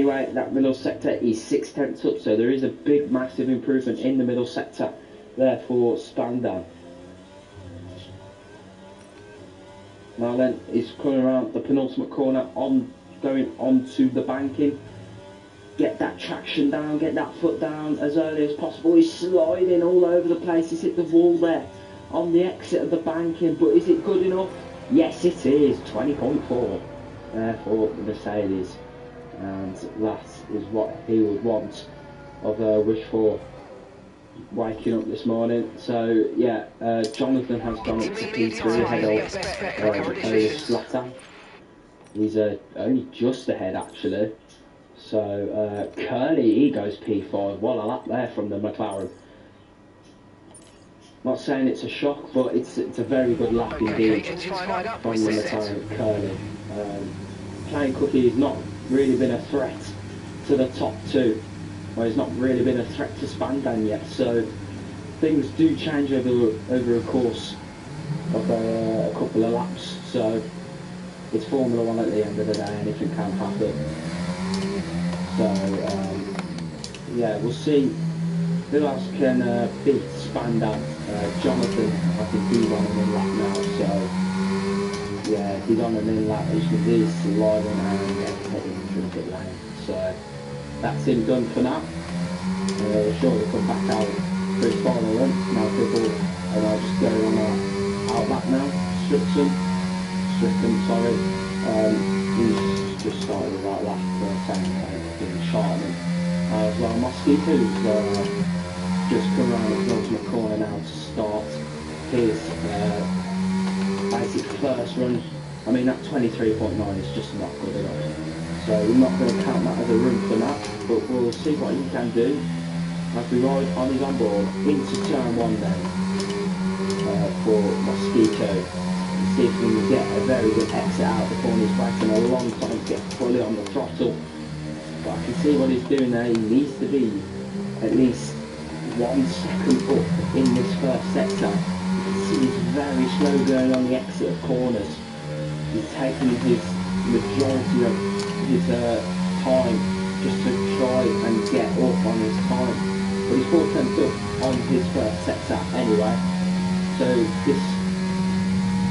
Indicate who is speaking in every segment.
Speaker 1: anyway, that middle sector is 6/10 up, so there is a big, massive improvement in the middle sector there for Spandau. Now then, he's coming around the penultimate corner, going onto the banking. Get that traction down, get that foot down as early as possible. He's sliding all over the place. He's hit the wall there on the exit of the banking, but is it good enough? Yes, it is. 20.4 there for the Mercedes, and that is what he would want of wish for waking up this morning. So yeah, Jonathan has gone up to P3 ahead of Zlatan. He's only just ahead actually. So Curly, he goes P5. What a lap there from the McLaren. Not saying it's a shock, but it's a very good lap indeed from the McLaren Curly. Plain Cookie has not really been a threat to the top two. Well, he's not really been a threat to Spandau yet. So things do change over a course of a couple of laps. So it's Formula 1 at the end of the day. Anything can happen. So, yeah, we'll see who else can beat Spandau. Jonathan, I think he's on an in-lap now, so, yeah, he's on an in-lap, as you can see, he's sliding and heading through the pit lane. So, that's him done for now. He'll surely come back out for his final run. Now, people, and I'll just go on our out lap now. Strickland, sorry. He's just started the right lap for the same time. Sharman as well. Mosquito's just come around the penultimate corner now to start his basic first run. I mean, that 23.9 is just not good enough, so we're not going to count that as a run for that, but we'll see what he can do as we ride on his onboard into turn 1 then for Mosquito. See if we can get a very good exit out of the corner. He's waiting a long time to get fully on the throttle. But I can see what he's doing there. He needs to be at least 1 second up in this first sector. You can see he's very slow going on the exit of corners. He's taking his majority of his time just to try and get up on his time. But he's 4 tenths up on his first sector anyway. So this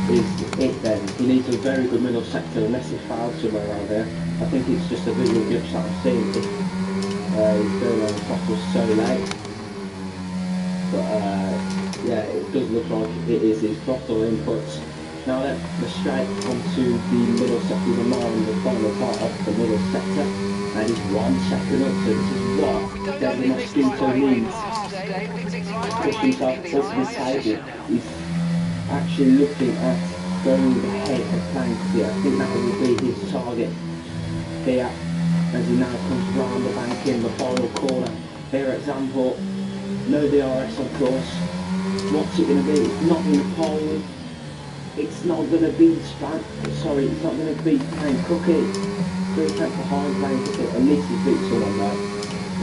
Speaker 1: is it then. He needs a very good middle sector unless he fouls somewhere around there. I think it's just a visual glitch that I'm seeing if he's going on the throttle so late. But yeah, it does look like it is his throttle inputs. Now let's straight onto the middle sector. We're now on the final part of the middle sector, and he's 1 second up. So this is what Devin Mosquito needs to push himself up the table. He's actually looking at going ahead of Plank here. I think that will be his target here as he now comes round the bank in the final corner. Here at Zandvoort, no DRS of course. What's it going to be? It's not going to pole. It's not going to be it's not going to be Plain Cookie. 3 tenths behind Plain Cookie. At least he beats someone there.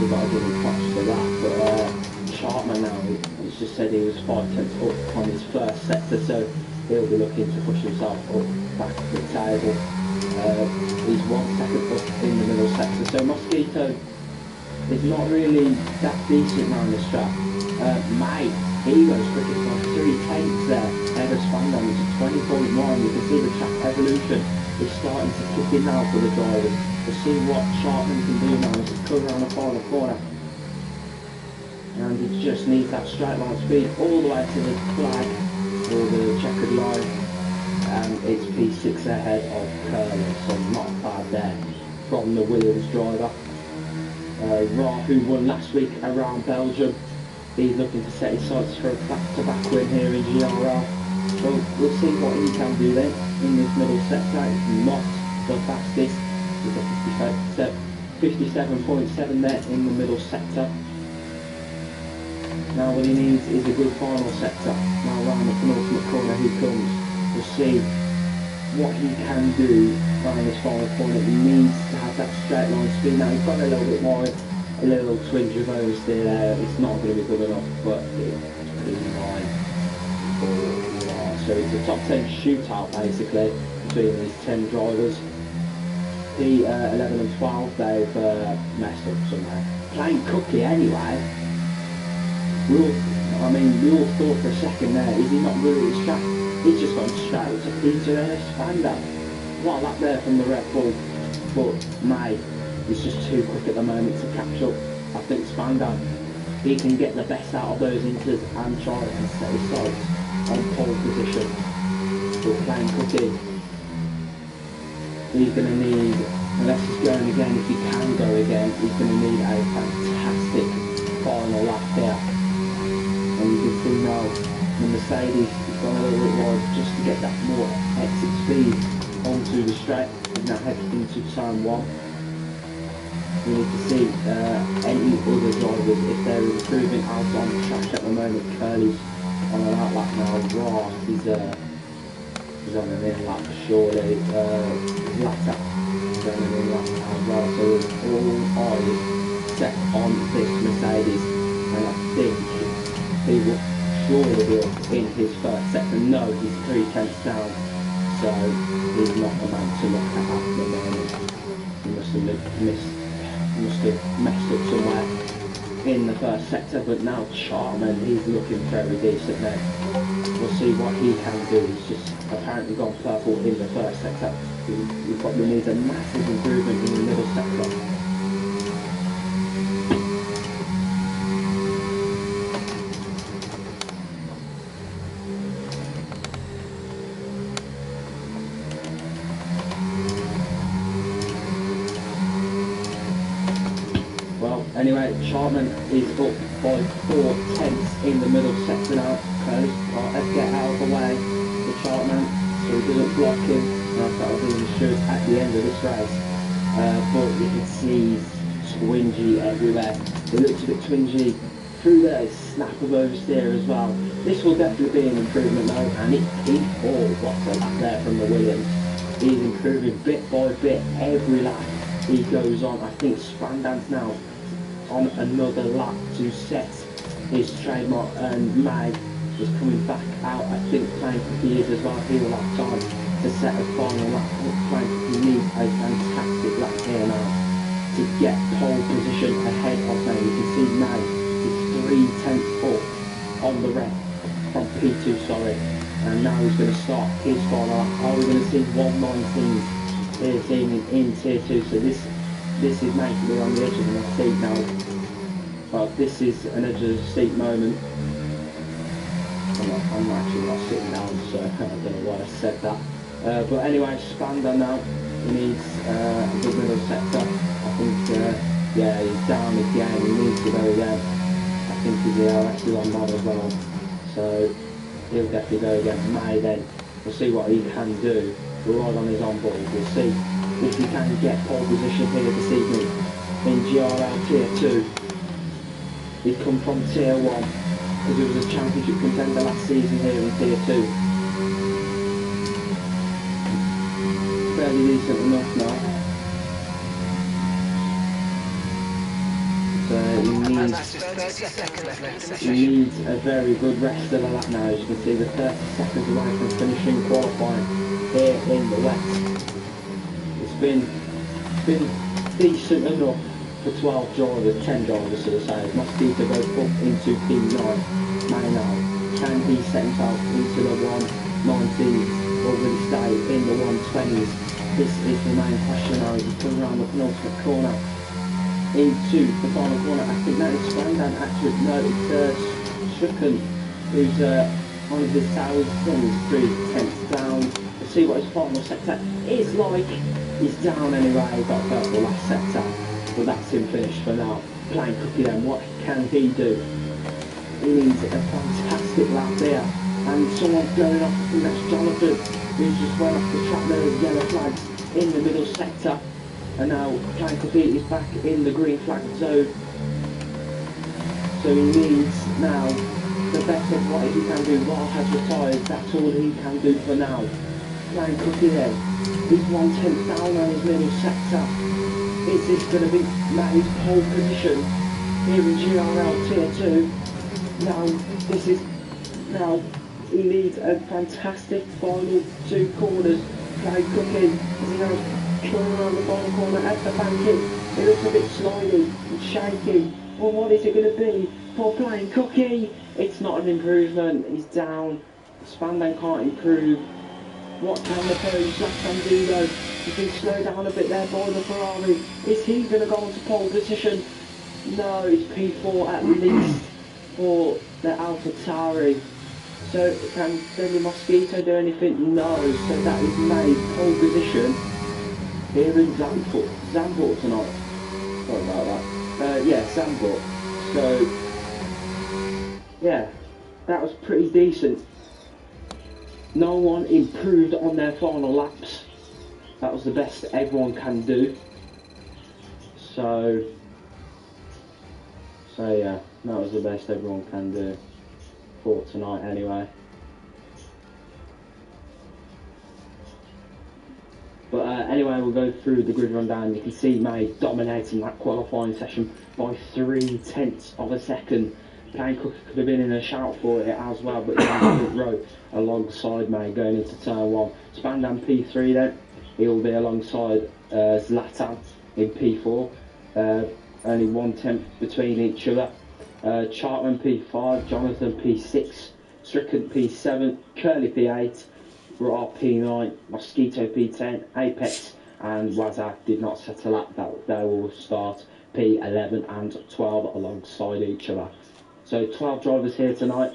Speaker 1: We've got to give him props for that. But Sharpman now, he's just said he was 5 tenths up on his first sector, so he'll be looking to push himself up back to the table. He's 1 second up in the middle sector, so Mosquito is not really that decent around the strap. Mate, he goes quickest by 3 tenths there ahead of Spandau, which is 20.1. You can see the track evolution is starting to kick in now for the drivers. We'll see what Sharpman can do now as he's coming around the final corner. And he just needs that straight line speed all the way to the flag or the checkered line, and it's P6 ahead of Curly, so not bad there from the Williams driver. Ra, who won last week around Belgium, he's looking to set his sights for a back-to-back win here in GRL. So we'll see what he can do then in this middle sector. It's not the fastest, with a 57.7 there in the middle sector. Now what he needs is a good final sector. Now around the penultimate corner he comes. We'll see what he can do around this final corner. He needs to have that straight line speed. Now he's got a little bit more, a little twinge of oversteer there. It's not going to be good enough, but it's in line. So it's a top 10 shootout basically between these 10 drivers. P11 and 12, they've messed up somewhere. Playing Cookie anyway. We all thought for a second there, is he not good at his track? He's just gone straight to Peter Spandau. What a lap there from the Red Bull, but May is just too quick at the moment to catch up. I think Spandau, he can get the best out of those inters and try and set his sights on pole position. But playing Cookie, he's going to need, unless he's going again, if he can go again, he's going to need a fantastic final lap here. And you can see now the Mercedes has gone a little bit wide just to get that more exit speed onto the straight. He's now heading into turn 1. We need to see any other drivers if they're improving out on the track at the moment. Curly's on an out lap now. Ross is on an in lap surely. Latta is on an in lap as well. So all eyes set on this Mercedes, and I think he will surely be up in his first sector. No, he's 3 tenths down, so he's not the man to look at the moment. He must have messed up somewhere in the first sector, but now Charman, he's looking very decent there. We'll see what he can do. He's just apparently gone purple in the first sector. He probably needs a massive improvement in the middle sector. Anyway, Charman is up by 4 tenths in the middle sector now. Okay, let's get out of the way for Charman so he doesn't block him. That's what I think he should at the end of this race. But you can see twingy everywhere. It looks a bit twingy through there. Snap of oversteer as well. This will definitely be an improvement though, and he got a lap there from the Williams. He's improving bit by bit every lap he goes on. I think Spandau's now on another lap to set his trademark, and Mag is coming back out. I think Playing Cookie is as well. He will have time to set a final lap. Playing Cookie needs a fantastic lap here now to get pole position ahead of Mag. You can see Mag is 3 tenths up on the rep from P2, sorry, and now he's going to start his final lap. Are we going to see 119s here this evening in Tier 2? So this is making me on the edge of my seat now. Well, this is an edge of the seat moment. I'm actually not sitting down, so I don't know why I said that. But anyway, Spandau now, he needs a good middle sector. I think, yeah, he's down again, he needs to go again. I think his ERS is on mod as well, so he'll definitely go again. May then, we'll see what he can do. We're right on his onboard, we'll see if he can get pole position here this evening in GRL Tier 2. He's come from Tier 1 because he was a championship contender last season here in Tier 2. Fairly decent enough now. So he needs a very good rest of the lap now. As you can see, we're 30 seconds away from finishing qualifying here in the West. It's been decent enough for 12 drivers, 10 drivers to the side. Mosquito goes up into P9. May now, can he set himself into the 119s or will he stay in the 120s? This is the main question now. He's coming around the penultimate corner into the final corner. I think that is Spandau actually. No, it's Stricken who's on his tails, he's 3 tenths down. Let's see what his final sector is like. He's down anyway, he got purple last sector, but that's him finished for now. Playing Cookie then, what can he do? He needs a fantastic lap there, and someone's going off. I think that's Jonathan, who's just well off the track. There is yellow flags in the middle sector, and now Playing Cookie is back in the green flag zone. So he needs now the best of what he can do. Ra has retired, that's all he can do for now. Playing Cookie then, he's 1 tenth down on his middle sector. Is this going to be Matty's pole position here in GRL Tier 2? Now, now he needs a fantastic final 2 corners. Playing Cookie as he now coming around the final corner at the banking. It looks a bit slimy, it's shaky. Well, what is it going to be for Plain Cookie? It's not an improvement, he's down. Spandam can't improve. What can the Polish Zlatan do though? He's been slowed down a bit there by the Ferrari. Is he going to go onto pole position? No, it's P4 at least for the AlphaTauri. So can Deadly Mosquito do anything? No, so that is made pole position here in Zandvoort tonight. Sorry about that. Yeah, Zandvoort. So, yeah, that was pretty decent. No one improved on their final laps. That was the best everyone can do. So yeah, that was the best everyone can do for tonight anyway. But anyway, we'll go through the grid rundown. You can see May dominating that qualifying session by 0.3 of a second. Plain Cookie could have been in a shout for it as well, but he's on the pit road alongside May going into turn 1. Spandam P3 then, he'll be alongside Zlatan in P4. Only 1/10 between each other. Chartman P5, Jonathan P6, Strickland P7, Curly P8, Ra P9, Mosquito P10, Apex and Wazza did not set a lap. They will start P11 and 12 alongside each other. So 12 drivers here tonight,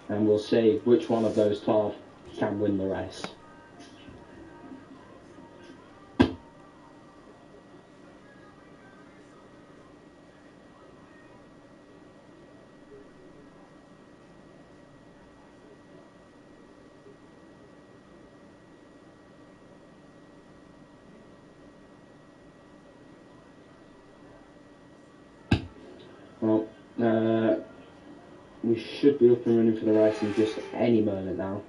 Speaker 1: and we'll see which one of those 12 can win the race. Well, we should be up and running for the race in just any moment now.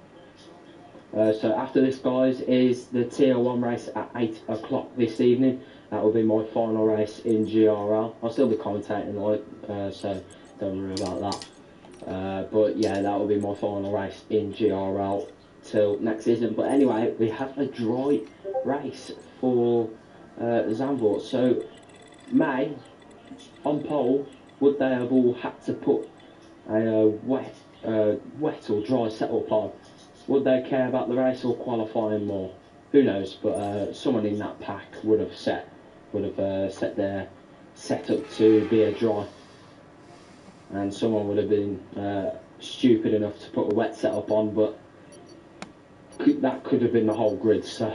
Speaker 1: So after this, guys, is the Tier 1 race at 8 o'clock this evening. That will be my final race in GRL. I'll still be commentating live, so don't worry about that. But yeah, that will be my final race in GRL till next season. But anyway, we have a dry race for Zandvoort. So May, on pole, would they have all had to put a wet or dry setup on? Would they care about the race or qualifying more? Who knows? But someone in that pack would have set their setup to be a dry, and someone would have been stupid enough to put a wet setup on. But that could have been the whole grid. So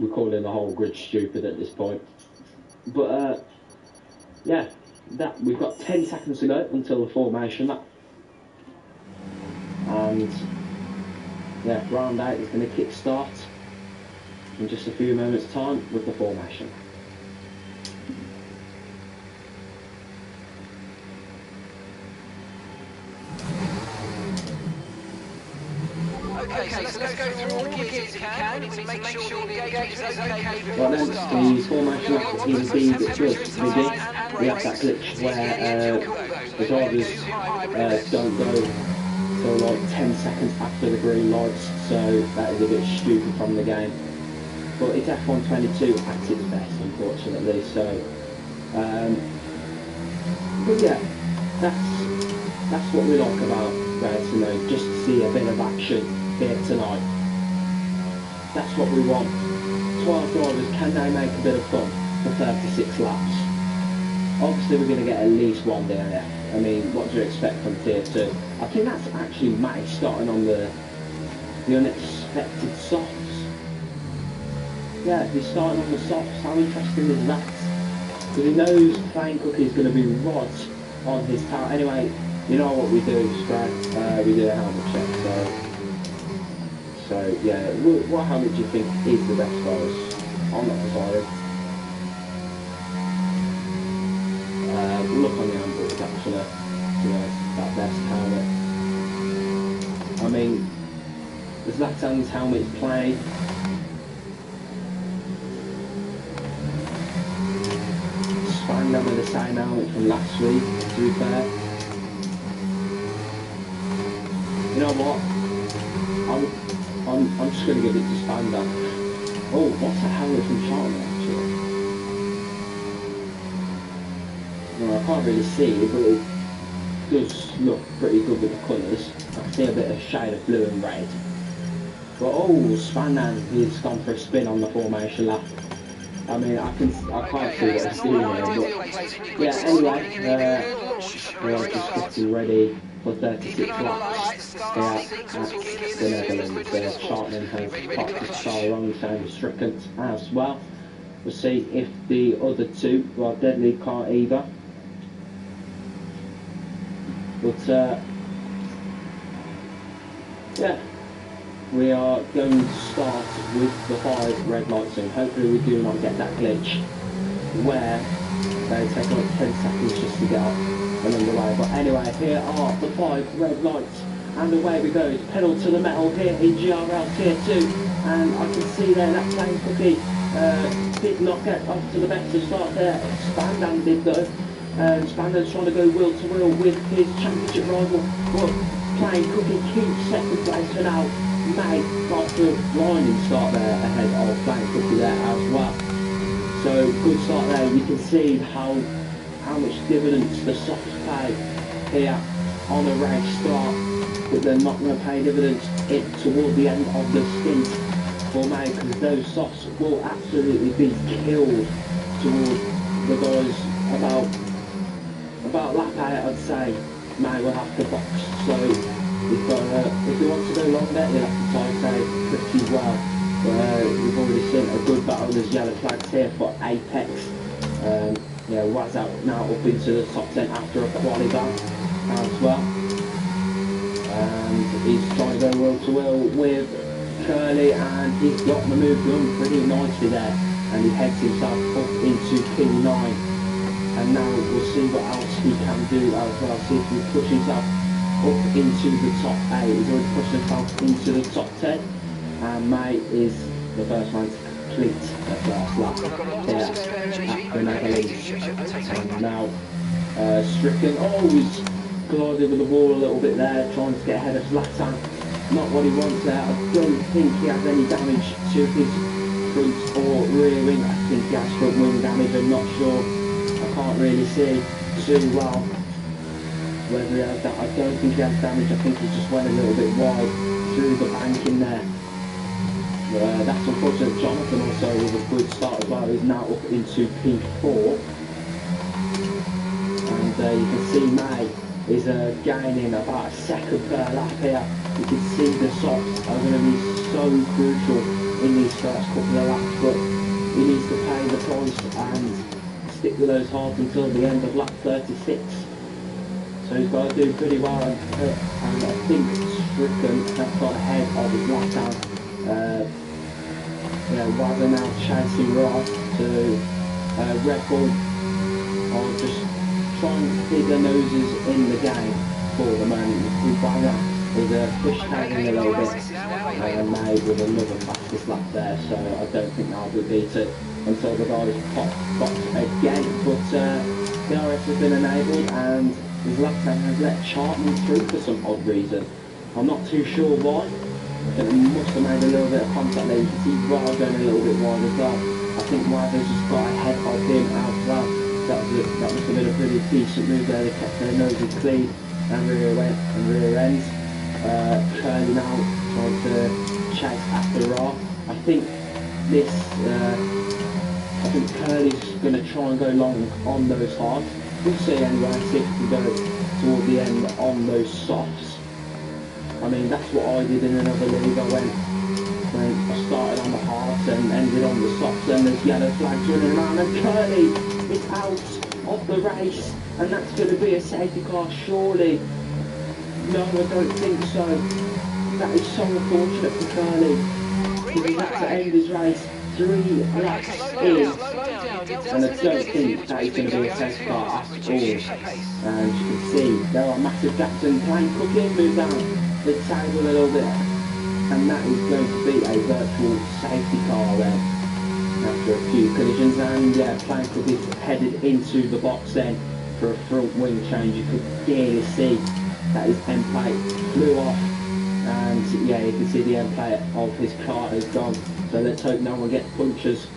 Speaker 1: we're calling the whole grid stupid at this point. But yeah. That we've got 10 seconds to go until the formation lap, and yeah, round 8 is going to kick start in just a few moments' time with the formation.
Speaker 2: Okay, so let's go through all the gears if you can. We need to make sure the engagement is okay before
Speaker 1: Right
Speaker 2: we
Speaker 1: then,
Speaker 2: start.
Speaker 1: the formation lap is indeed just begin. We have that glitch where the drivers don't go till like 10 seconds after the green lights, so that is a bit stupid from the game. But it's F1 22 at its best, unfortunately. So, but yeah, that's what we like about racing, though, just to see a bit of action here tonight. That's what we want. 12 drivers, can they make a bit of fun for 36 laps? Obviously we're going to get at least one DNF. I mean, what do you expect from Tier 2? I think that's actually Matty starting on the unexpected softs. Yeah, he's starting on the softs. How interesting is that? Because he knows Plain Cookie is going to be right on his tail. Anyway, you know what we do, Sprag? We do a helmet check, so yeah, what helmet do you think is the best for us? I'm not decided. Look on the handbook, it's actually that best helmet. I mean, the Zlatan's helmet's plain. Spandam with the same helmet from last week, to be fair. You know what? I'm just going to give it to Spandam. Oh, what's that helmet from Charlton, actually? Well, I can't really see it, but it does look pretty good with the colours. I can see a bit of shade of blue and red. But oh, Spandan, he's gone for a spin on the formation lap. I mean, I can't see what he's doing here, but yeah, anyway, we're just getting ready for 36 laps here at the Netherlands. Cheltenham has parked his car wrong, same as Strickland as well. We'll see if the other two, well, Deadly can't either. But yeah, we are going to start with the 5 red lights soon. Hopefully we do not get that glitch where they take like 10 seconds just to get up and underway. But anyway, here are the 5 red lights and away we go. It's pedal to the metal here in GRL Tier 2, and I can see there that Plain Cookie did not get off to the best of start there. Spandan did though. Spandan's trying to go wheel to wheel with his championship rival, but Plain Cookie keeps second place for now. May got the blinding start there ahead of Plain Cookie there as well. So good start there. You can see how much dividends the softs pay here on a race start, but they're not going to pay dividends toward the end of the stint for May, because those softs will absolutely be killed towards the guys about lap 8. I'd say May will have to box. So if he wants to go longer, he'll have to try save pretty well. We've already seen a good battle. There's yellow flags here for Apex. Yeah, Waz out now up into the top 10 after a quali ban as well. And he's trying to go wheel to wheel with Curly, and he's got the move done pretty nicely there. And he heads himself up into P9. And now we'll see what else he can do as well. See if he can push himself up into the top 8. He's already pushed himself into the top 10. And May is the first man to complete the first lap here at the Netherlands. And now Strickland, he's collided with the wall a little bit there, trying to get ahead of Zlatan. Not what he wants there. I don't think he has any damage to his front or rear wing. I think he has front wing damage, I'm not sure. I can't really see too well whether he has that. I don't think he has damage. I think he just went a little bit wide through the banking there. That's unfortunate. Jonathan also with a good start as well. He's now up into P4. And you can see May is gaining about a second per lap here. You can see the softs are going to be so crucial in these first couple of laps, but he needs to pay the price and stick with those hards until the end of lap 36. So he's got to do pretty well, and I think Strickland has got ahead of his lap down. Waz are now chasing right to Red Bull, or just trying to keep their noses in the game for the moment. Ubanga is fish-tailing a little bit, and made with another fastest lap there, so I don't think that'll be beaten until the guys pop box again. But DRS has been enabled, and Zlatan has let Cheltenham through for some odd reason. I'm not too sure why. I think he must have made a little bit of contact there. You can see Waz going a little bit wide as well. I think Waz has just got ahead of him as well. That must have been a pretty decent move there. They kept their noses clean and rear ends. Curly now trying to chase after Ra. I think Curly's going to try and go long on those hards. We'll see anyway, see if we can go toward the end on those softs. I mean, that's what I did in another league. I started on the hards and ended on the softs, and there's yellow flags running around, and Curly is out of the race, and that's going to be a safety car, surely. No, I don't think so. That is so unfortunate for Curly, because he had to end his race 3 laps in, and I don't think that is going to be a safety car at all. And you can see there are massive gaps, and Plain Cookie moved down the table a little bit, and that is going to be a virtual safety car then after a few collisions. And yeah, Plain Cookie's headed into the box then for a front wing change. You could clearly see that his end plate flew off, and yeah, you can see the end plate of his car is gone. So let's hope no one gets punctures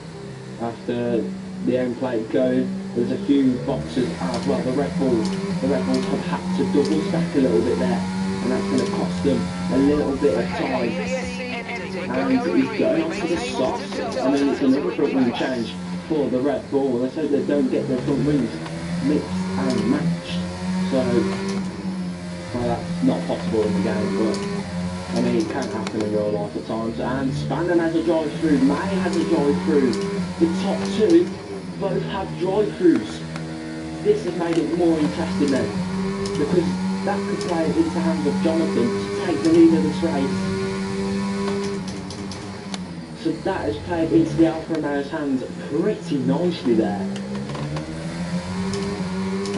Speaker 1: after the end plate going. There's a few boxes as well. The Red Bulls have had to double stack a little bit there, and that's going to cost them a little bit of time. And he's going on to the softs, and then it's another front wing change for the Red Bull. Let's hope they don't get their front wings mixed and matched. So, well, that's not possible in the game, but I mean, it can happen in real life at times. And Spandam has a drive-through, May has a drive-through. The top two both have drive-throughs. This has made it more interesting then, because that could play into the hands of Jonathan to take the lead of this race. So that has played into the Alfa Romeo's hands pretty nicely there.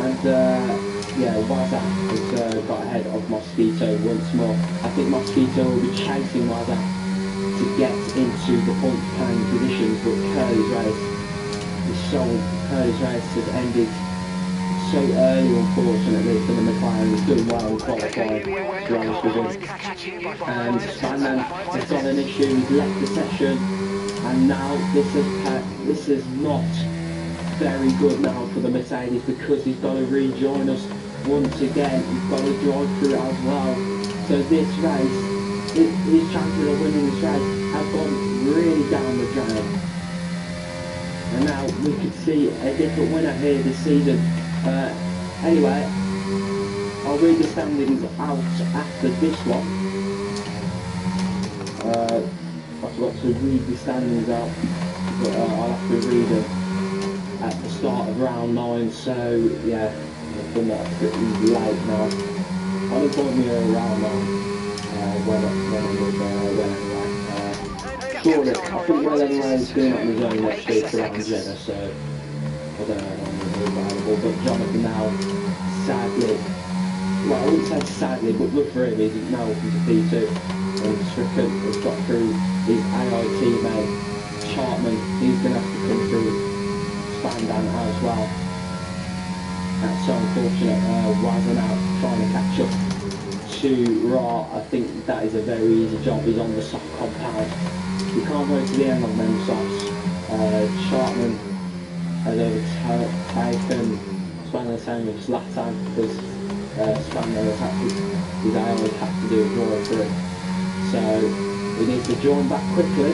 Speaker 1: And yeah, Waza has got ahead of Mosquito once more. I think Mosquito will be chasing Waza to get into the point playing positions, but Curly's race has ended so early, unfortunately, for the McLaren. He's doing well in qualifying, to be honest with him. And Spandam has got an issue, he's left the session, and now this is not very good now for the Mercedes, because he's got to rejoin us once again. He's got to drive through as well. So this race, his chances of winning this race have gone really down the drain. And now we could see a different winner here this season. Anyway, I'll read the standings out after this one. I forgot to read the standings out, but I'll have to read them at the start of round 9. So yeah, I've done that pretty late now. I'll inform you around 9 when I was anyway. Sure, I think well anyway is doing it on his own next week around Jenna, so I don't know when he'll be available. But Jonathan now, sadly, well, I wouldn't say sadly, but good for him, he's now up into P2. And Strickland has got through his AI teammate, Chartman. He's going to have to come through Spandam as well. That's so unfortunate. Waza now trying to catch up to Ra. I think that is a very easy job. He's on the soft compound. You can't wait to the end on them softs. Chartman has overtaken Spandam the same with Zlatan, because Spandam has had to, his AI has had to do a drive through. So he needs to join back quickly,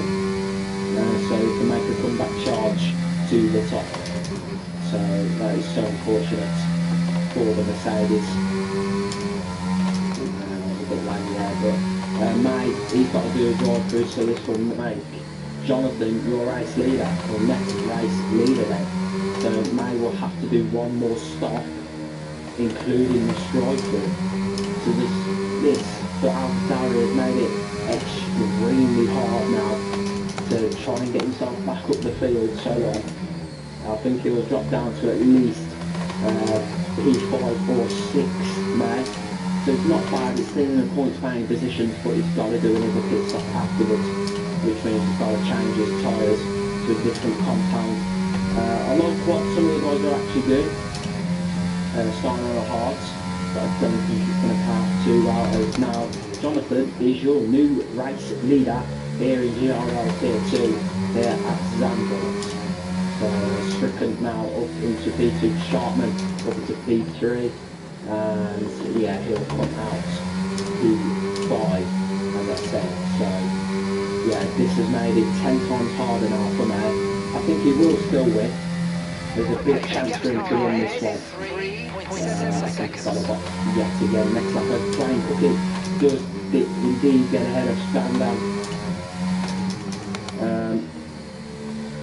Speaker 1: so he can make a comeback charge to the top. So that is so unfortunate for the Mercedes. A bit laggy there, but May, he's got to do a drive through, so this will make Jonathan your race leader, or next race leader then. So May will have to do one more stop, including the drive through. So this for AlphaTauri has made it extremely hard now to try and get himself back up the field so long. I think he will drop down to at least P5 or 6 May. So it's not bad, it's still in the points paying positions, but he's got to do another pit stop afterwards, which means he's got to change his tyres to a different compound. I like what some of the guys are actually doing, starting on the hards, but I don't think it's going to pass too well, as now Jonathan is your new race leader here in GRL Tier 2 here at Zandvoort. Strickland now up into P2, Chartman up into P3, and yeah, he'll come out P5 as I said. So yeah, this has made it 10 times harder now for me. I think he will still win. There's a big chance for him to win this one. I think he's got a box yet again. Next up, as Train Cooking does indeed get ahead of Spandam.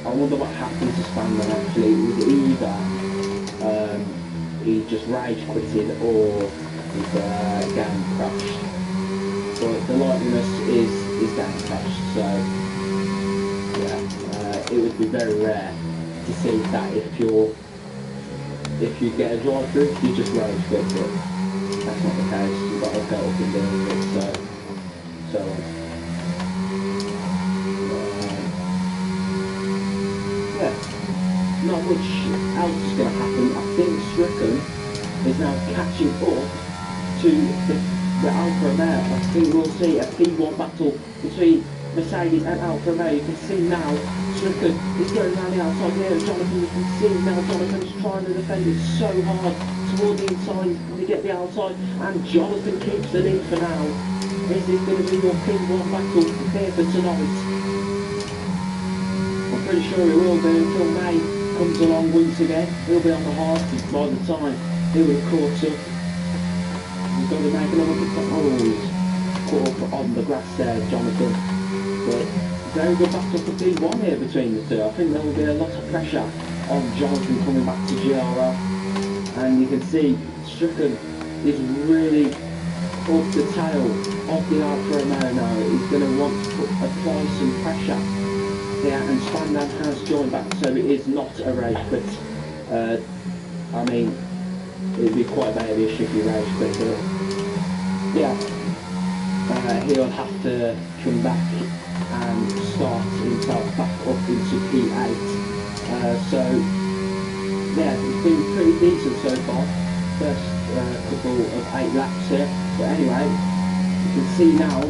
Speaker 1: I wonder what happened to Spandam actually. It was either he just rage quitted or his game crashed. But the likeliness is game crashed, so yeah, it would be very rare to see that if you get a drive through, you just rage quit it. That's not the case. You've got to go up and deal with it, so yeah, not much else is going to happen. I think Strickland is now catching up to the Alfa Romeo. I think we'll see a P1 battle between Mercedes and Alfa Romeo. You can see now Strickland is going around the outside here. Jonathan, you can see now Jonathan is trying to defend it so hard toward the inside to get the outside, and Jonathan keeps the lead for now. Is this going to be your P1 battle here for tonight? I'm pretty sure it will be until May comes along once again. He'll be on the hard by the time he would have caught up. He's got to make another good point. Oh, he's caught up on the grass there, Jonathan. But very good battle for P1 here between the two. I think there will be a lot of pressure on Jonathan coming back to GRL. And you can see Strickland is really up the tail of the Alfa Romeo now. He's going to want to apply some pressure here, and Spandan has joined back, so it is not a race quit. I mean, it'd be quite a babyish if he rage quit, but yeah, he'll have to come back and start himself back up into P8. So yeah, it's been pretty decent so far. First couple of 8 laps here, but anyway, you can see now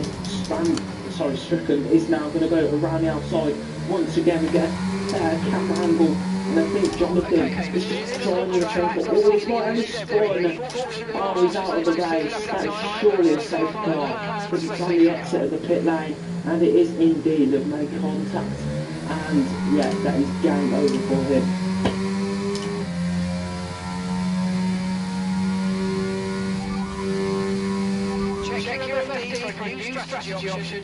Speaker 1: Strickland is now going to go around the outside once again. We get a camera angle, and I think Jonathan is just trying to change it. Oh, he's not only spoiling. Oh, he's out of the race. That is surely a safe car, because it's on the exit of the pit lane, and it is indeed of no contact. And yeah, that is game over for him.
Speaker 2: Check your FD for a new strategy option.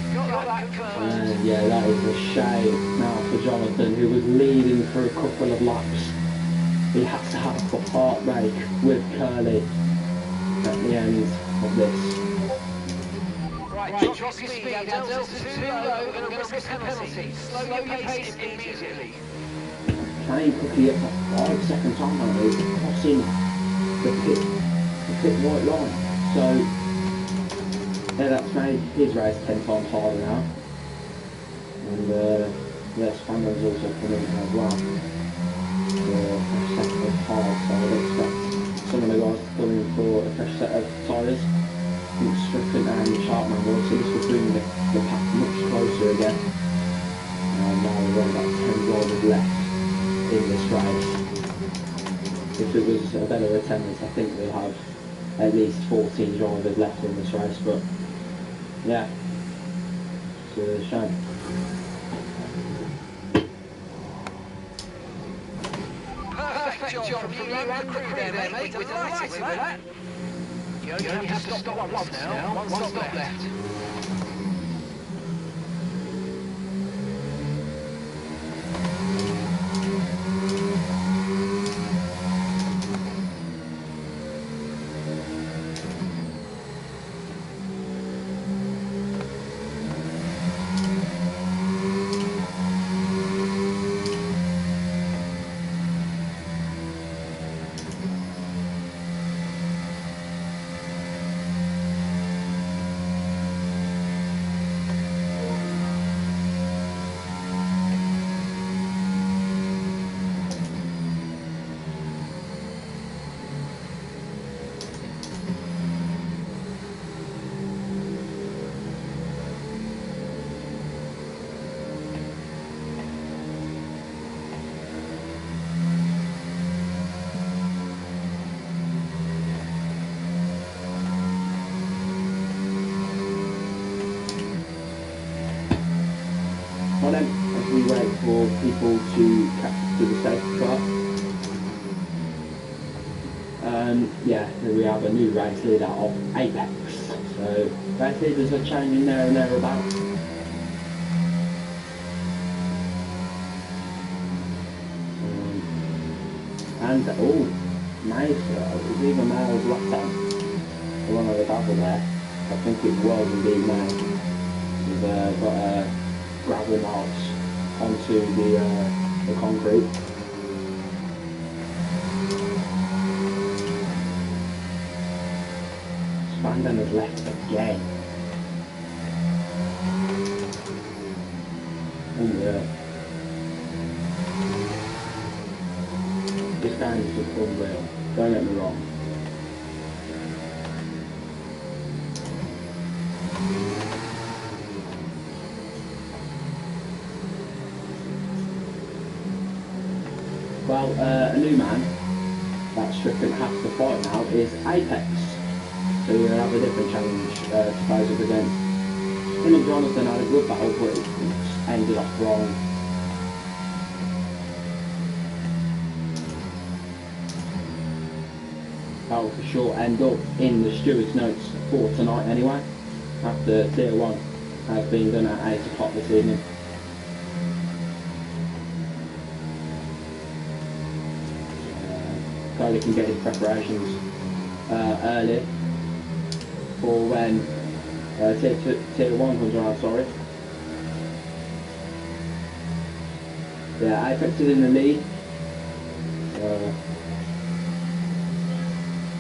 Speaker 1: And yeah, that is a shame now for Jonathan, who was leading for a couple of laps. He has to have the heartbreak with Curly at the end of this.
Speaker 2: Right, drop your speed, our delta's too low, we're going to risk a penalty. Slow your pace immediately.
Speaker 1: Playing quickly at 5 seconds on now, he's crossing the pit white line. So yeah, that's made his race 10 times harder now. And yeah, Spandan's also coming in as well for a fresh set of tyres, so I would expect some of the guys to come in for a fresh set of tyres. I think Strickland and Sharpman will, so this will bring the pack much closer again. And now we've got about 10 drivers left in this race. If it was a better attendance, I think we'll have at least 14 drivers left in this race, but yeah, it's a shame.
Speaker 2: Perfect job from you and the crew there, mate. We're delighted with that. You only have to stop once now. One stop left.
Speaker 1: Well then, as we wait for people to catch up to the safety car. Yeah, here we have a new race leader of Apex. So race leaders are changing there and thereabouts. And oh, nice, it was even Miles last time. The one of the battle there. I think it was indeed Miles. We've got gravel marks onto the concrete. Spandan has left again. Oh yeah. This guy is just unreal. Don't get me wrong. a new man that Strickland has to fight now is Apex. So you're going to have a different challenge to face up against. Him and Jonathan had a good battle, but it just ended off wrong. That will for sure end up in the steward's notes for tonight anyway, after Tier 1 has been done at 8 o'clock this evening. Cody can get his preparations early for when Tier 1 comes around, sorry. Yeah, Apex is in the lead.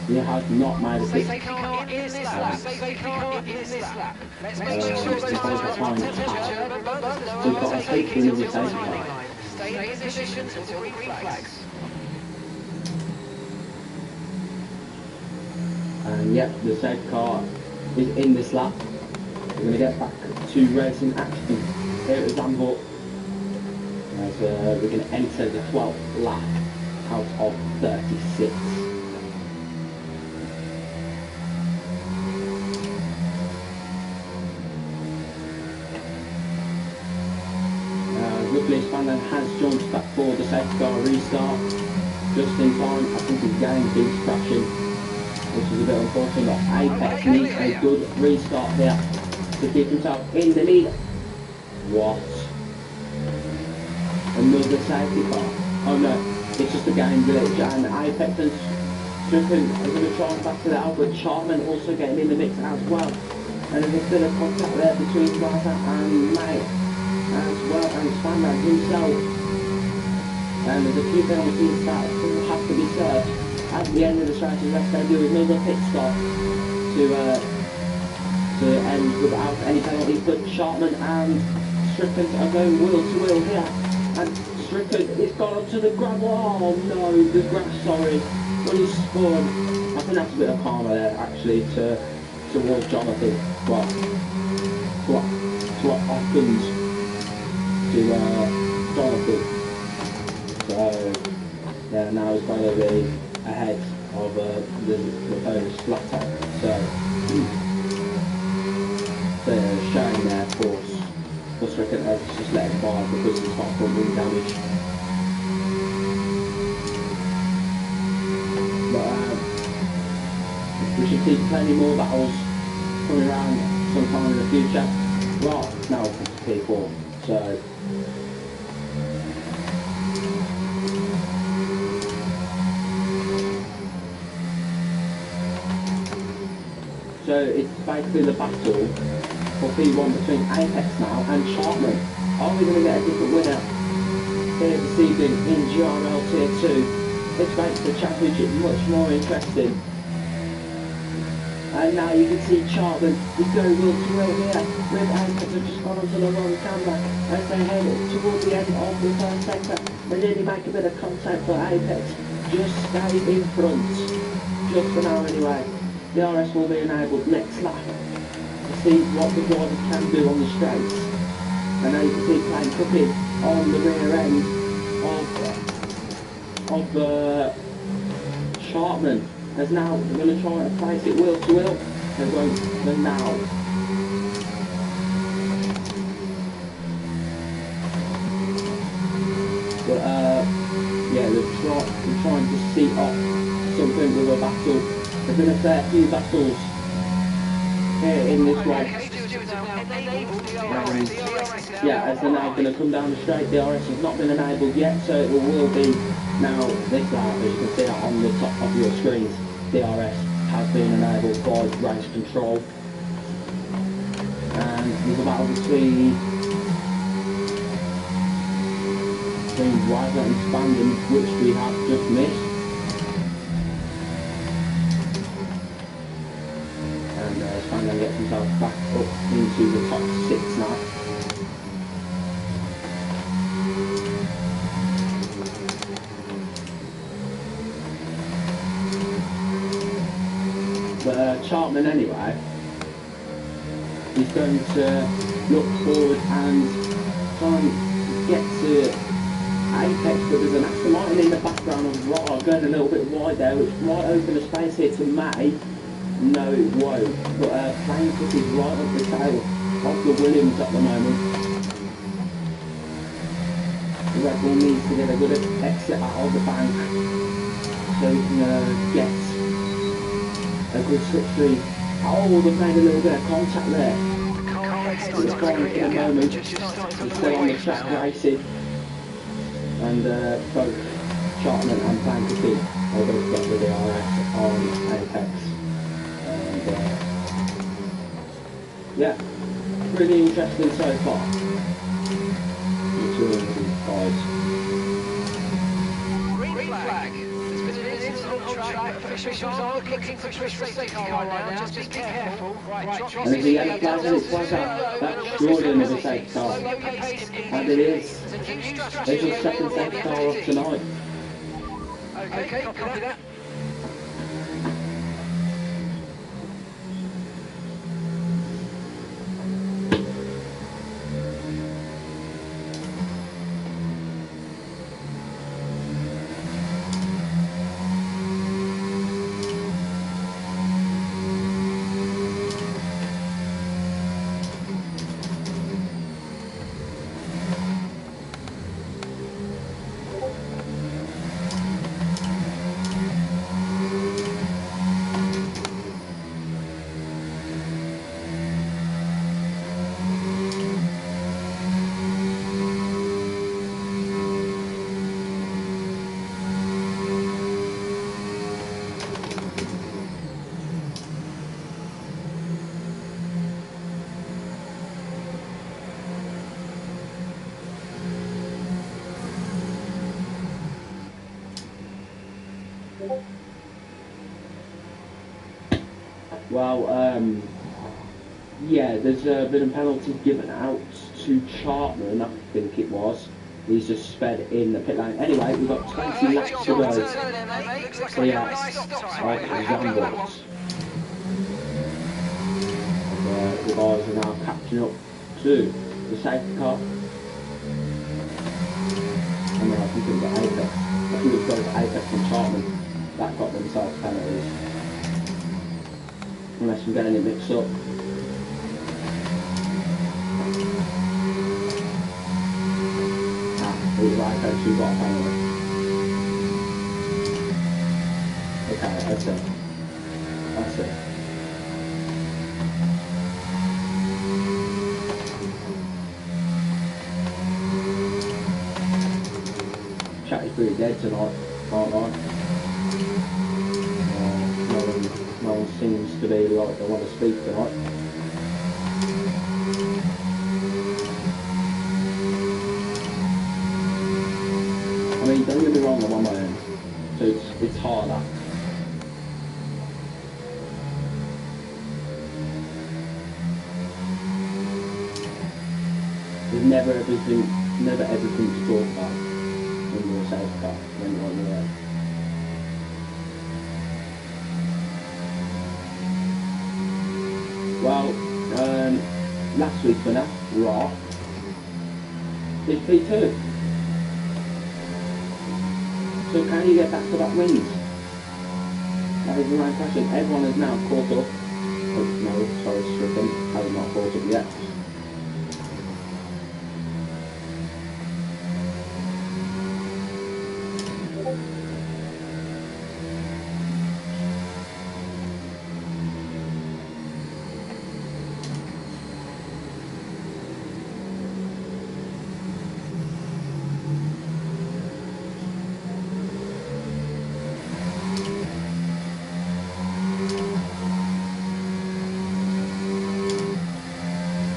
Speaker 1: He has not made a pick.
Speaker 2: Safety car in this lap. Safety car in this lap. Let's make sure those tyres are on temperature.
Speaker 1: We've got a safety in the safety car.
Speaker 2: Stay in position until green flags.
Speaker 1: And yep, the safety car is in this lap. We're going to get back to racing action here at Zandvoort as we're going to enter the 12th lap out of 36. Luckily Spandam has jumped back for the safety car restart just in time. I think his game keeps crashing, which is a bit unfortunate. Apex needs a good restart here to keep himself in the lead. What? Another safety car? Oh no, it's just a game glitch, and Apex and Strickland are going to try and battle it out, but Chartman also getting in the mix as well. And there's a bit of contact there between Barca and May as well, and Spandam himself. And there's a few penalties that will have to be served at the end of the race. Let's go do another pit stop to end without any penalties. But Chartman and Strickland are going wheel to wheel here, and Strickland is gone onto the gravel. Oh no, the grass, sorry, when he spun. I think that's a bit of karma there actually towards Jonathan. But what happens to Jonathan. So yeah, now he's going to be ahead of the Polish flat out. So they're showing their force. Strickland has just let him by because he's got wing damage. But we should see plenty more battles coming around sometime in the future. Well, it's now up to P4. So it's basically the battle for P1 between Apex now and Chartman. Are we going to get a different winner here this evening in GRL Tier 2? It makes the championship much more interesting. And now you can see Chartman is going wheel to wheel here with Apex have just gone onto the wrong camera as they head towards the end of the first sector. They nearly make a bit of contact, but Apex just stayed in front. Just for now anyway. The RS will be enabled next lap to see what the drivers can do on the straights. And now you can see Plain Cooking on the rear end of Chartman. As now they're going to try and place it wheel to wheel. They won't the now. But yeah, they're trying to see off something with a battle. There's been a fair few battles here in this race. Yeah, as they're now going to come down the straight, the RS has not been enabled yet, so it will be now this lap, as you can see that on the top of your screens. The RS has been enabled by race control. And there's a battle between Weiser and Spandam, which we have just missed. Spandam gets himself back up into the top 6 now. But Chartman anyway, he's going to look forward and try and get to apex, but there's an Aston Martin in the background of Rot going a little bit wide there, which might open a space here to May. No, it won't. But Plaintiff is right up the tail of the Williams at the moment. The Red Bull needs to get a good exit out of the bank so he can get a good slipstream. Oh, they've made a little bit of contact there. It's gone for the moment. It's still on the track racing. And both Chartman and Blankerty are both got the DRS on Apex. And yeah, really interesting so far. The two of these guys.
Speaker 2: Green flag. There's been an incident on track. Officials are looking to twist the safety car right now. Just be careful. Right, drop
Speaker 1: And there's a yellow flag and it's flagged up. That's Jordan as a safety car. And it is. There's your second safety car of tonight.
Speaker 2: Okay, copy that.
Speaker 1: Well, yeah, there's been a penalty given out to Chartman, I think it was. He's just sped in the pit lane. Anyway, we've got 20 laps to go. So yeah, right, Zandvoort. And the guys are now catching up to the safety car. And then I think it was Apex. I think it was both Apex and Chartman that got themselves penalties. Unless I'm getting it mixed up. It was like who got a penalty. Okay, that's it. That's it. Chat is pretty dead tonight, can't lie. No one seems to be like they want to speak tonight. I mean, don't get me wrong, I'm on my own, so it's harder. There's never everything to talk about when you're a safe car, when you're on your own. Well, last week's winner, Raw, is P2. So can you get back-to-back wins? That is the main question. Everyone is now caught up. Oh, no, sorry, Stricken has not caught up yet.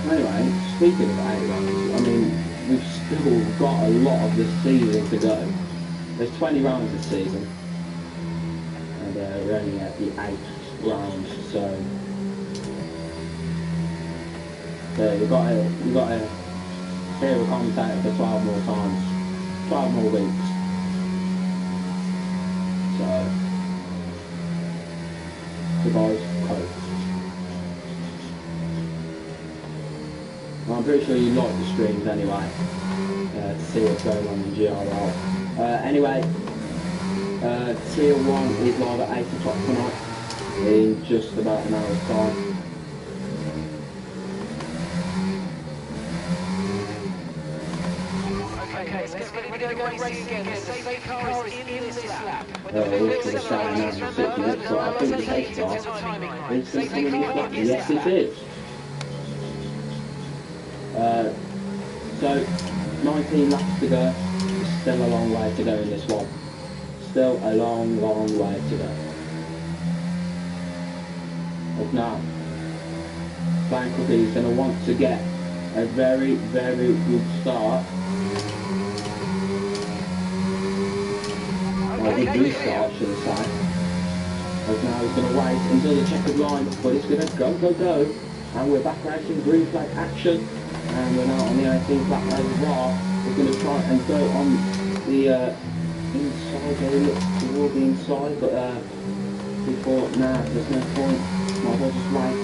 Speaker 1: Anyway, speaking of 8 rounds, I mean, we've still got a lot of this season to go. There's 20 rounds this season, and we're only at the 8th round, so you've got to hear a commentator for 12 more times, 12 more weeks. So, the guys coach. I'm pretty sure you like the streams anyway. to see what's going on in GRL. Anyway, Tier 1 is live at 8 o'clock tonight, in just about an hour's time.
Speaker 2: Okay, let's get ready to go race again. The safety car is in this lap.
Speaker 1: Also the starting out in 6 minutes, so I think the safety car is in the lap. Yes, it is. So, 19 laps to go. Still a long way to go in this one. Still a long, long way to go. But now, Bankruptcy is going to want to get a very, very good start. Or a good start, should I say. But now he's going to wait until the checkered line, but it's going to go, go, go. And we're back racing green flag action. And we're now on the 18th lap as well. We're going to try and go on the inside, go look toward the inside, but before, nah, there's no point. Might as well just wait.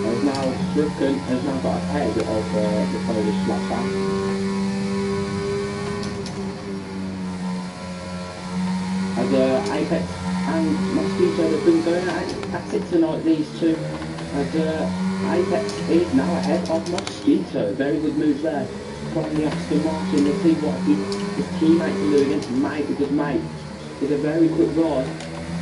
Speaker 1: There's now Stricken has now got ahead of the Polish lap back. As Apex and Mosquito have been going at it tonight, these two. As Apex is now ahead of Mosquito. Very good move there from the Aston Martin. Let's see what his teammate can do against Mate, because Mate is a very quick ride.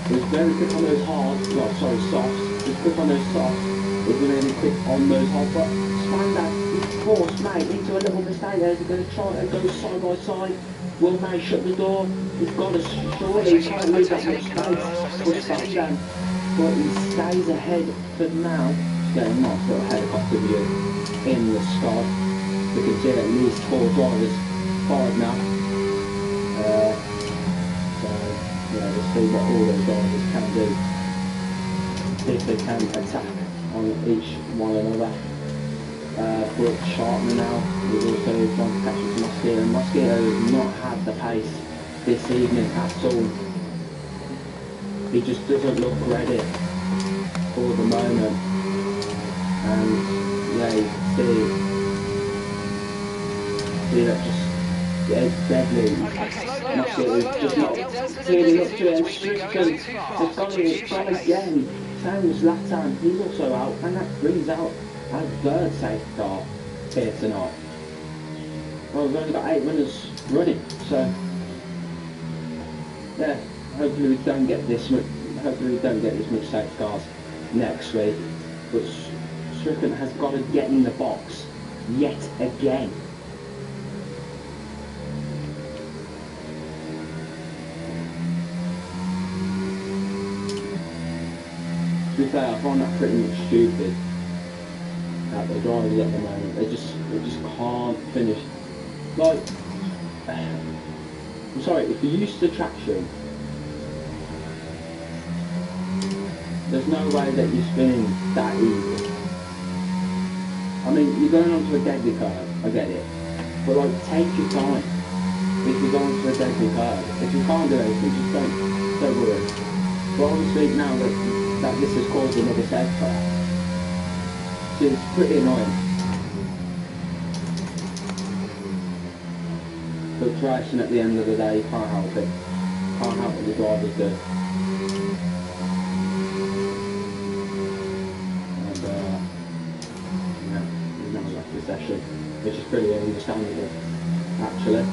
Speaker 1: He was very quick on those hards, well, sorry, softs. He was quick on those softs. He's really quick on those hards. But Spanda, he's forced Mate into a little mistake there. He's going to try and go side by side. Will Mate shut the door? He's got to surely try and lose that much space for Spanda. But he stays ahead for now. Getting a nice little helicopter view in the sky. We can see at least 4 drivers, 5 now. So yeah, we'll see what all those drivers can do if they can attack on each one another. Brooke Sharpman now is also trying to catch up to Mosquito. Mosquito has not had the pace this evening at all. He just doesn't look ready for the moment. And yeah, you can see that just deadly. Mosquito's just not feeling up to it, and Stricken to follow again. Same as last time, he's also out, and that brings out our third safety car here tonight. Well, we've only got 8 runners running, so yeah, hopefully we don't get this much. Hopefully we don't get this much safety cars next week. But Stricken has got to get in the box yet again. To be fair, I find that pretty much stupid. That the drivers at the moment, they just can't finish. Like, I'm sorry, if you're used to traction, there's no way that you're spinning that easy. I mean, you're going onto a deadly curve, I get it. But like, take your time. If you're going to a deadly curve, if you can't do anything, just don't worry. But obviously now that this has caused another safety car, it's pretty annoying. But racing at the end of the day, you can't help it. Can't help what the drivers do. Session, which is pretty understandable, actually.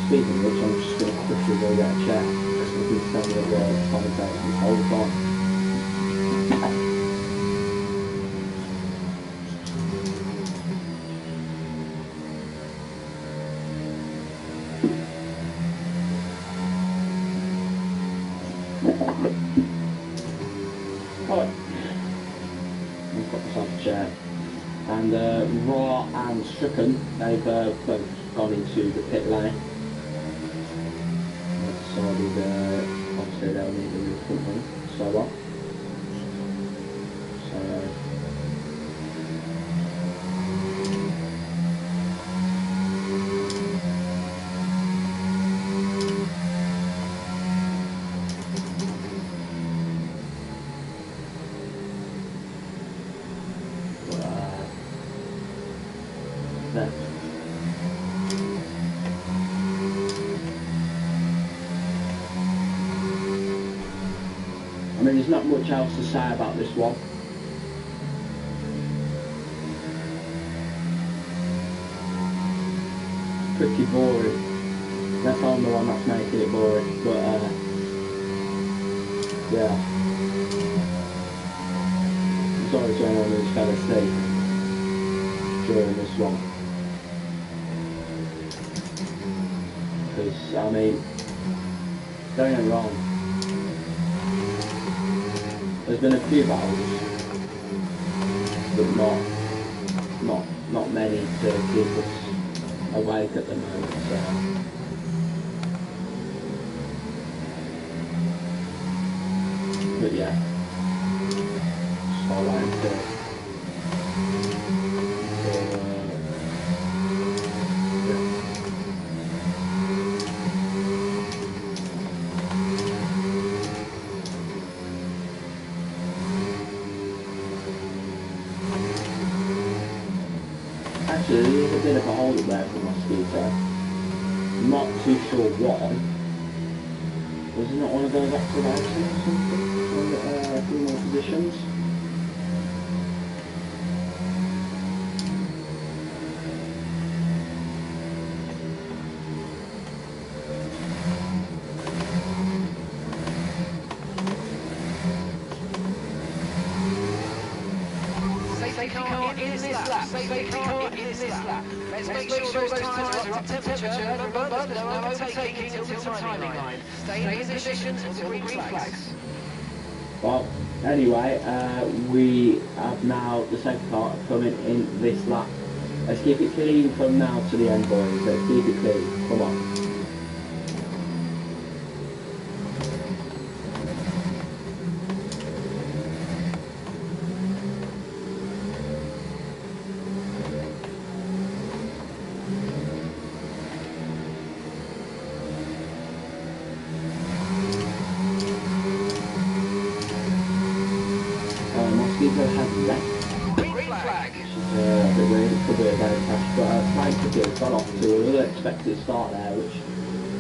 Speaker 1: Speaking of which, I'm just going to quickly go get a chair, because we can stand there and commentate this whole time. Right. I've got myself a chair, and Raw and Stricken, they've both gone into the pit lane. They've decided obviously they'll need a new front wing, so on. So mean, there's not much else to say about this one. Pretty boring. That's I'm the one that's making it boring, but yeah. Sorry to anyone who's fell asleep during this one. Because, I mean, don't get me wrong, there's been a few battles, but not many to keep us awake at the moment, so. But yeah, just line to actually, there's a bit of a hold up there for my scooter. Not too sure why. Was it not one of those activations or something? A few more positions?
Speaker 2: Safety car in this lap. Safety car in this lap. Let's make sure those tyres are up to temperature. Remember, there's no overtaking until the timing line. Stay in position until the green flags.
Speaker 1: Well, anyway, we have now the safety car coming in this lap. Let's keep it clean from now to the end, boys. Let's keep it clean. Come on. Mosquito has left.
Speaker 2: Green flag.
Speaker 1: A bit weird, it could be a very crash, but Flying Cookie got off to an unexpected start there, which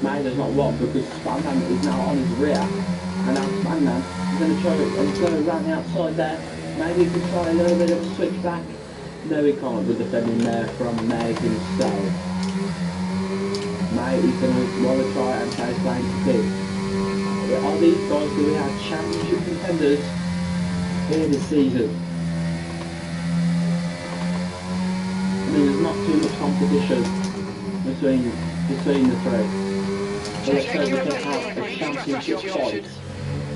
Speaker 1: Spanman's not what, because Spanman is now on his rear, and now Spanman is going to try and he's going around the outside there. Maybe he could try a little bit of a switch back. No, he can't with defending there from Meg himself. Mate, he's going to want to try and chase Flying Cookie. Are these guys who are championship contenders here this season? I mean, there's not too much competition between the three. So let's say we can have a championship fight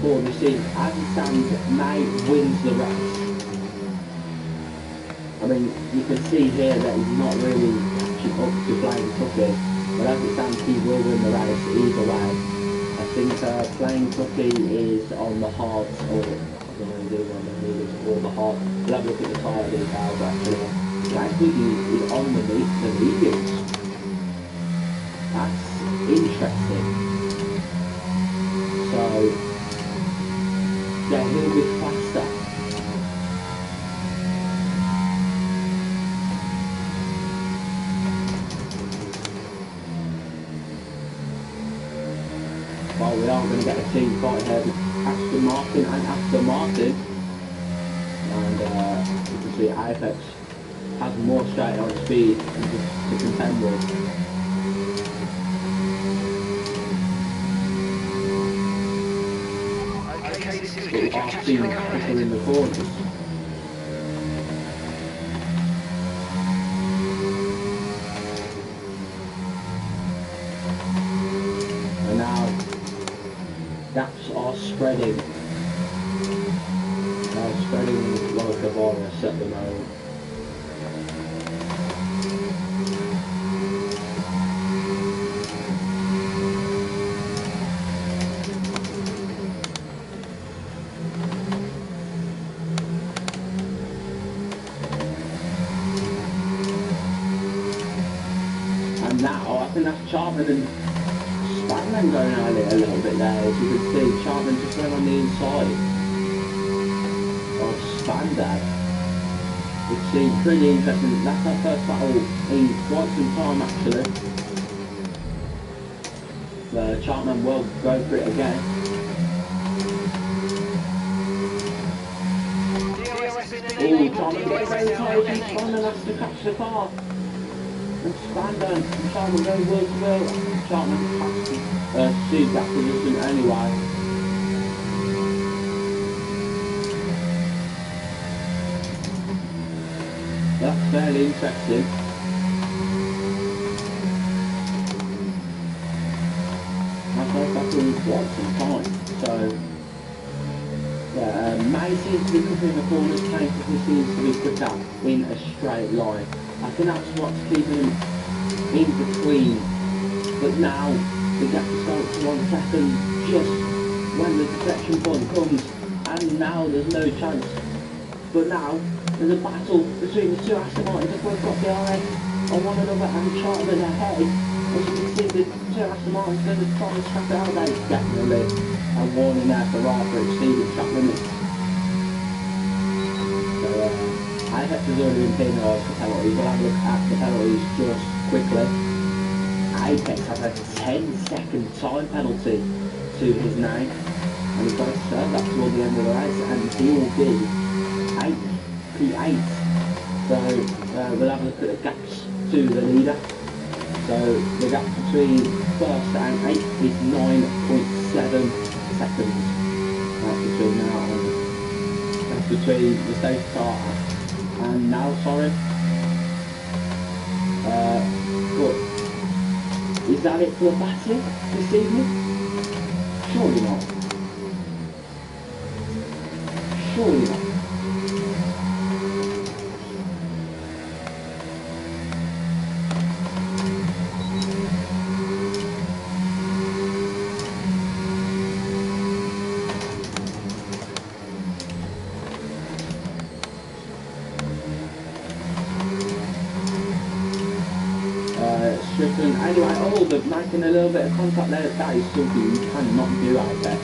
Speaker 1: for the season. As it stands, May wins the race. I mean, you can see here that he's not really catching up to Flying Cookie, but as it stands, he will win the race either way. I think Flying Cookie is on the hard, or the hard. We'll have a look at the tyre details actually. Flying Cookie is on the mediums. That's interesting. So, yeah, he'll be faster. Well, we are going to get a team fight here with Aston Martin and Aston Martin. And you can see Apex has more straight on speed to contend with.
Speaker 2: Okay, this is
Speaker 1: But
Speaker 2: good.
Speaker 1: we are seeing quicker in the corners. And now gaps are spreading. Spreading like a virus at the moment. And now I think that's Chartman and Spanman going at it a little bit there. As you can see, Chartman just went on the inside of Spandau. Which seems pretty interesting. That's our first battle in quite some time actually. Chartman will go for it again. Charman gets very tired, Charman has to catch the car. And Spandon, Charman goes well to well. Charman has to see that position anyway. That's fairly interesting. I've heard that for quite some time. So, yeah, May seems to be covering the corners, Tainted seems to be quicker in a straight line. I think that's what's keeping him in between. But now, the gap starts to 1 second just when the deflection point comes. And now there's no chance. But now, there's a battle between the two Aston Martins that both got behind on one another and Charman ahead. As you can see, the two Aston Martins going to try and scrap it out there. Definitely a warning there for Arthur exceeding track limits. So, Apex has already been penalised for penalties. We'll have a look at the penalties just quickly. Apex has a 10-second time penalty to his name. And he's got to serve that toward the end of the race, and he will be 8th. P8. So we'll have a look at the gaps to the leader. So the gap between 1st and 8th is 9.7 seconds. That's between now and that's between the safety car and now, sorry. But is that it for the batting this evening? Surely not. Surely not. Strickland, anyway, oh, they're making a little bit of contact there. That is something you cannot do out there.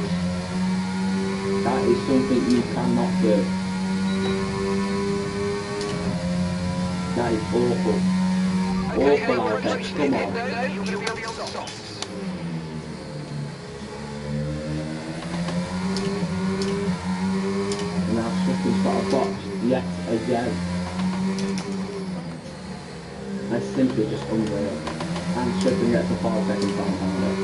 Speaker 1: That is something you cannot do. That is awful. Awful out there, come on. And now Strickland's got a box yet again. That's simply just unreal. And Strickland gets a 5-second time penalty.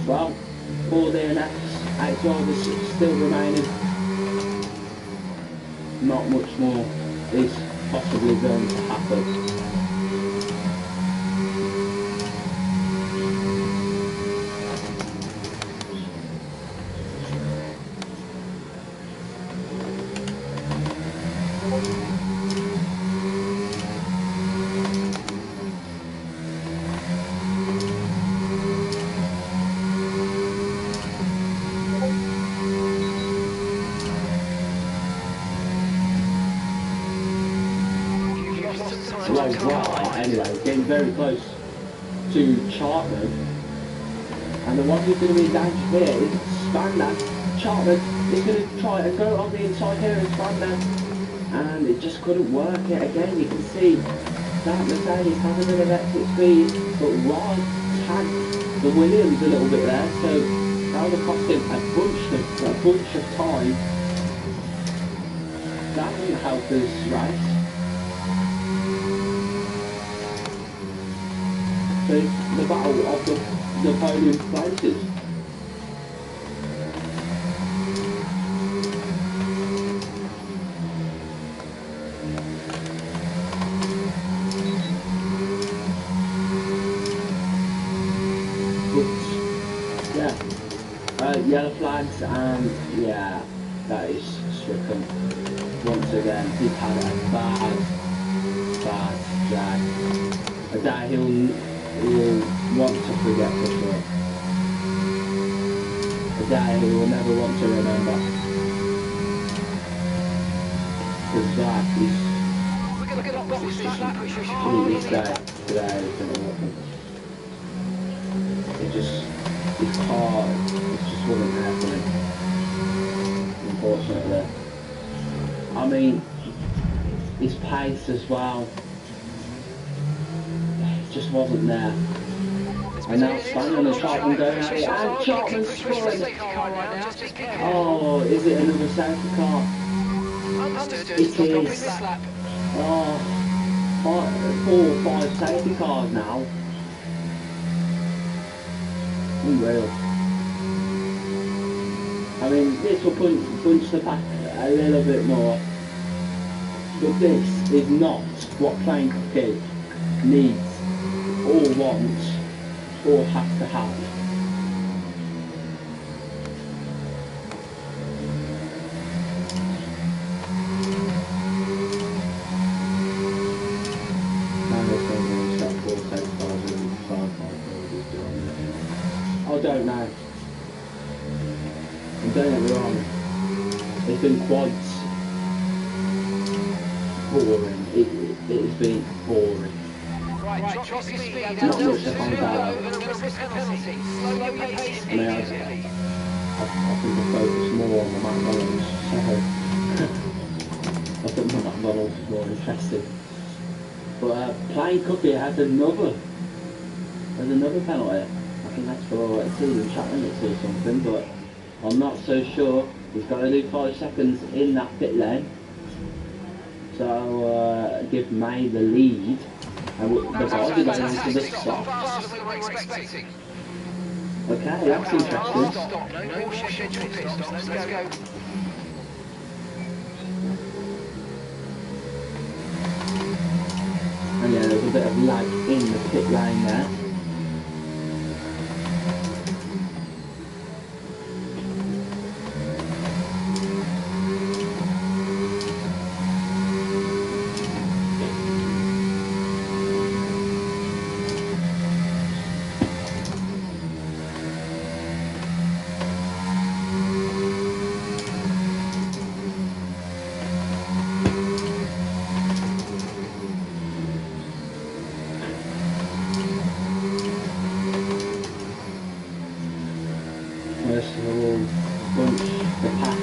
Speaker 1: Well, for the next 8 drivers still remaining. Not much more is possibly going to happen. Well, anyway, getting very close to Charman, and the one who's going to be in danger here is Spandon. Charman is going to try and go on the inside here in Spandon, and it just couldn't work yet again. You can see that Mercedes has a bit of exit speed, but Rod tagged the Williams a little bit there, so that would have cost him a bunch of time. That didn't help this race. So the battle of the podium places. But yeah, yellow flags, and yeah, that is Strickland once again. He's had a bad day. A day he'll want to forget for sure. A day he will never want to remember. Because that is this day today is going to happen. It just, his car, it just wasn't there for him. unfortunately. I mean, his pace as well, it just wasn't there. And now Spaniel and Chapman going at it, and Chapman scoring. Oh, is it another safety car? It is. Oh, 4 or 5 safety cars now. Unreal. I mean, this will punch the pack a little bit more. But this is not what Plain Cookie needs, or wants, or has to have. I don't know. I'm doing it wrong. It's been quite boring. It has been boring.
Speaker 2: Right, drop your speed and
Speaker 1: Not
Speaker 2: don't
Speaker 1: much to find out.
Speaker 2: risk a penalty. Slow your pace
Speaker 1: I mean, I
Speaker 2: immediately.
Speaker 1: think I focus more on the McDonald's, so I think the McDonald's is more interesting. But Plain Cookie has another penalty. I think that's for Stephen Chapman or something, but I'm not so sure. He's got to do 5 seconds in that pit lane. So give May the lead. And the body going into the stop.
Speaker 2: Faster than we were expecting.
Speaker 1: Okay, that's interesting.
Speaker 2: Stop. No more scheduled pit stops. Let's go.
Speaker 1: And yeah, there's a bit of lag in the pit lane there. So we'll bunch the pack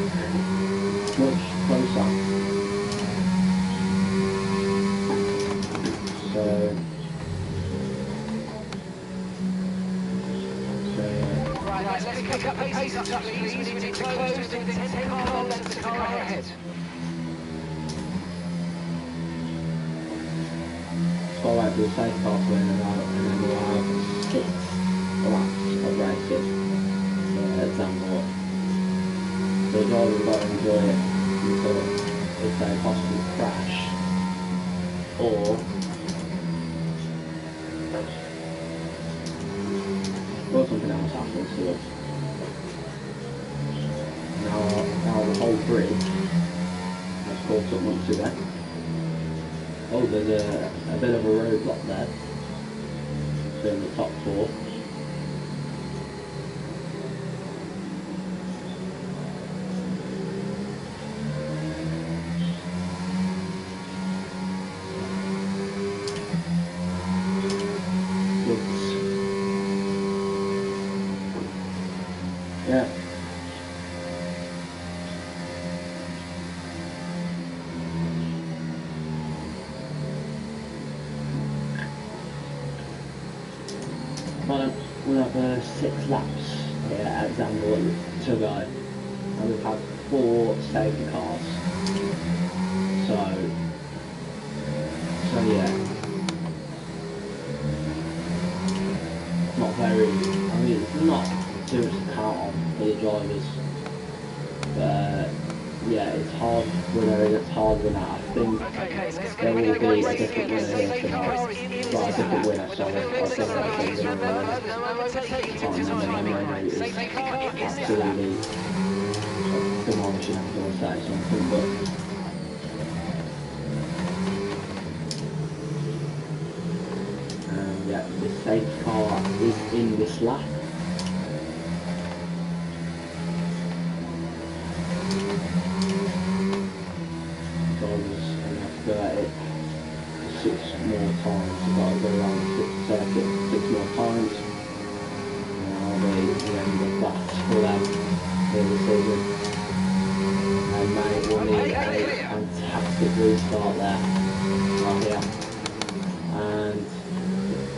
Speaker 1: much closer. So
Speaker 2: Right, let's pick up the pace up, please. We need to close within 10 car lengths of the car ahead.
Speaker 1: so I do safe car in and out, and then we'll have 6 laps of racing. Example. The driver will not enjoy it until it's a possible crash or something else happens to us. Now the whole bridge has caught up once again. Oh, there's a bit of a roadblock there. It's in the top 4. Yeah. Well, we have 6 laps here at Zandvoort to go, and we've had 4 safety cars. So yeah, not very. I mean, it's not too much to count on for the drivers. But yeah, it's hard winner. It's hard winner. I think there will be a different winner here tonight. Well, a different winner. Sorry, I think there's a winner. Absolutely demolishing. I'm going to say something, but. Yeah, the safety car is in this lap. Drivers only have to go at it 6 more times. You've got to go around the circuit 6 more times. And that'll be the end of that for them for the season.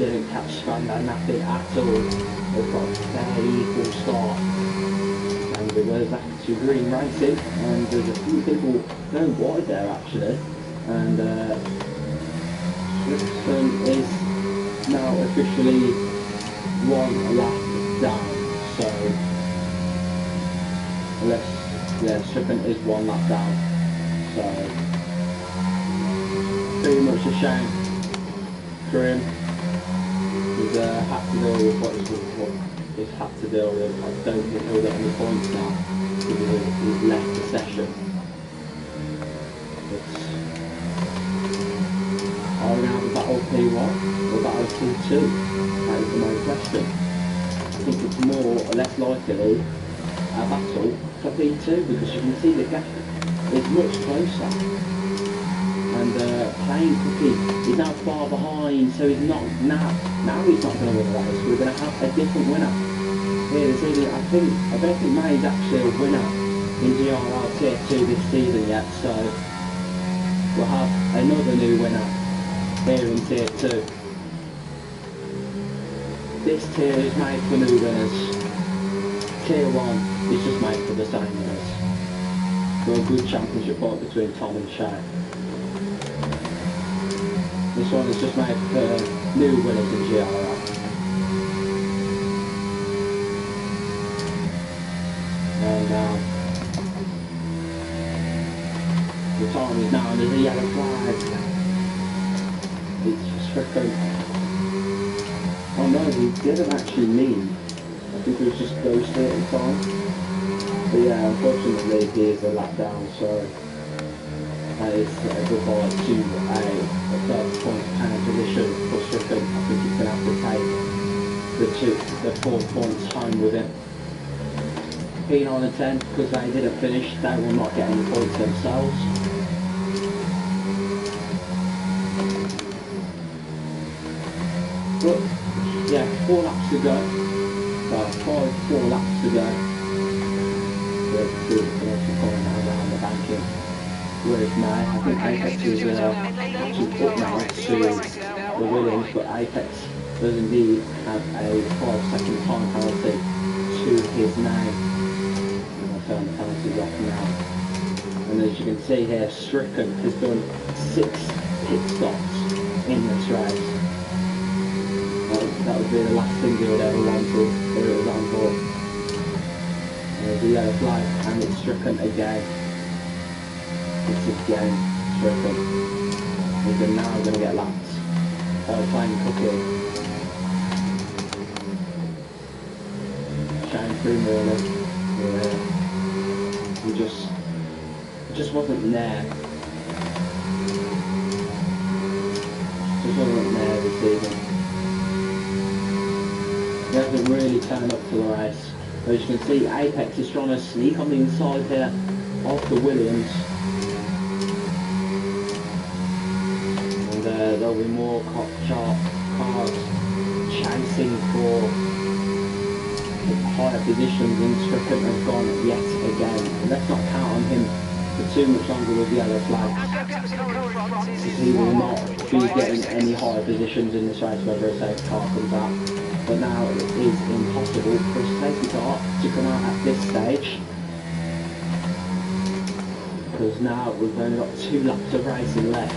Speaker 1: didn't catch Spandau napping at all. They've got a fairly equal start. And we're back to green racing, and there's a few people going wide there actually. And Swiftson is now officially one lap down. So, Strickland is one lap down. So, pretty much a shame for him. He's had to deal with what he's had to deal with. I don't think he'll get any points now because he's left the session. But are we going to have a battle P1 or battle P2? That is the main question. I think it's more or less likely a battle for P2 because you can see the gap is much closer. And Plain Cookie is now far behind, so he's not now he's not going to win the race. We're going to have a different winner here this evening. I don't think May's actually a winner in GRL Tier 2 this season yet, so we'll have another new winner here in Tier 2. This tier is made for new winners. Tier 1 is just made for the same winners. For a good championship fight between Tom and Shay. This one is just made for new winners in GRL. And the time is now, and there's a yellow flag. It's just freaking... Oh no, he didn't actually leave. I think he was just ghosted at the time. But yeah, unfortunately he is a lap down, so that is a goodbye to a third point pound position for Strickland. I think he's going to have to take the 4 points home with him. P9 and 10, because they didn't finish, they will not get any points themselves. But yeah, 4 laps to go. Well, 4 laps to go. We're going now around the banking. Whereas May, I think Apex is actually up now to the Williams, but Apex does indeed have a 5-second time penalty to his name. Turn the penalties off now. And as you can see here, Strickland has done 6 pit stops in this race. That would be the last thing he would ever want to if it was on board. There's a yellow flag, and it's Strickland again. It's again Strickland. He's now going to get laps by Plain Cookie. Shame through really. Yeah. He just wasn't there. Just wasn't there this season. He hasn't really turned up to the race. As you can see, Apex is trying to sneak on the inside here of the Williams. And there'll be more cars chasing for higher positions, and Strickland has gone yet again. And let's not count on him for too much longer with yellow flags, because he will not be getting any higher positions in this race whether a safety car comes out. But now it is impossible for a safety car to come out at this stage, because now we've only got 2 laps of racing left,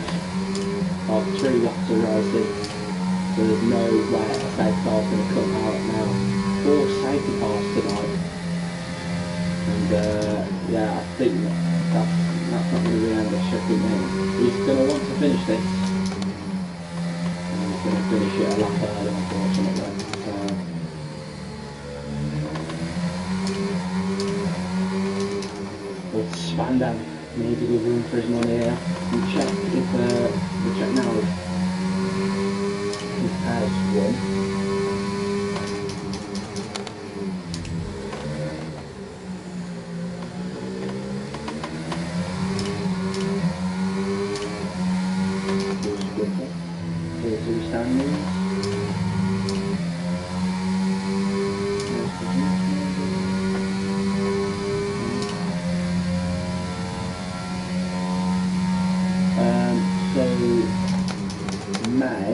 Speaker 1: or 3 laps of racing, so there's no way a safety car is going to come out now. 4 safety cars tonight, and yeah, I think that's not going to be the end of Strickland. He's going to want to finish this, and he's going to finish it a lap early, unfortunately. But Spandau needs a good room for his money here. We'll check if we'll check now if he has won. May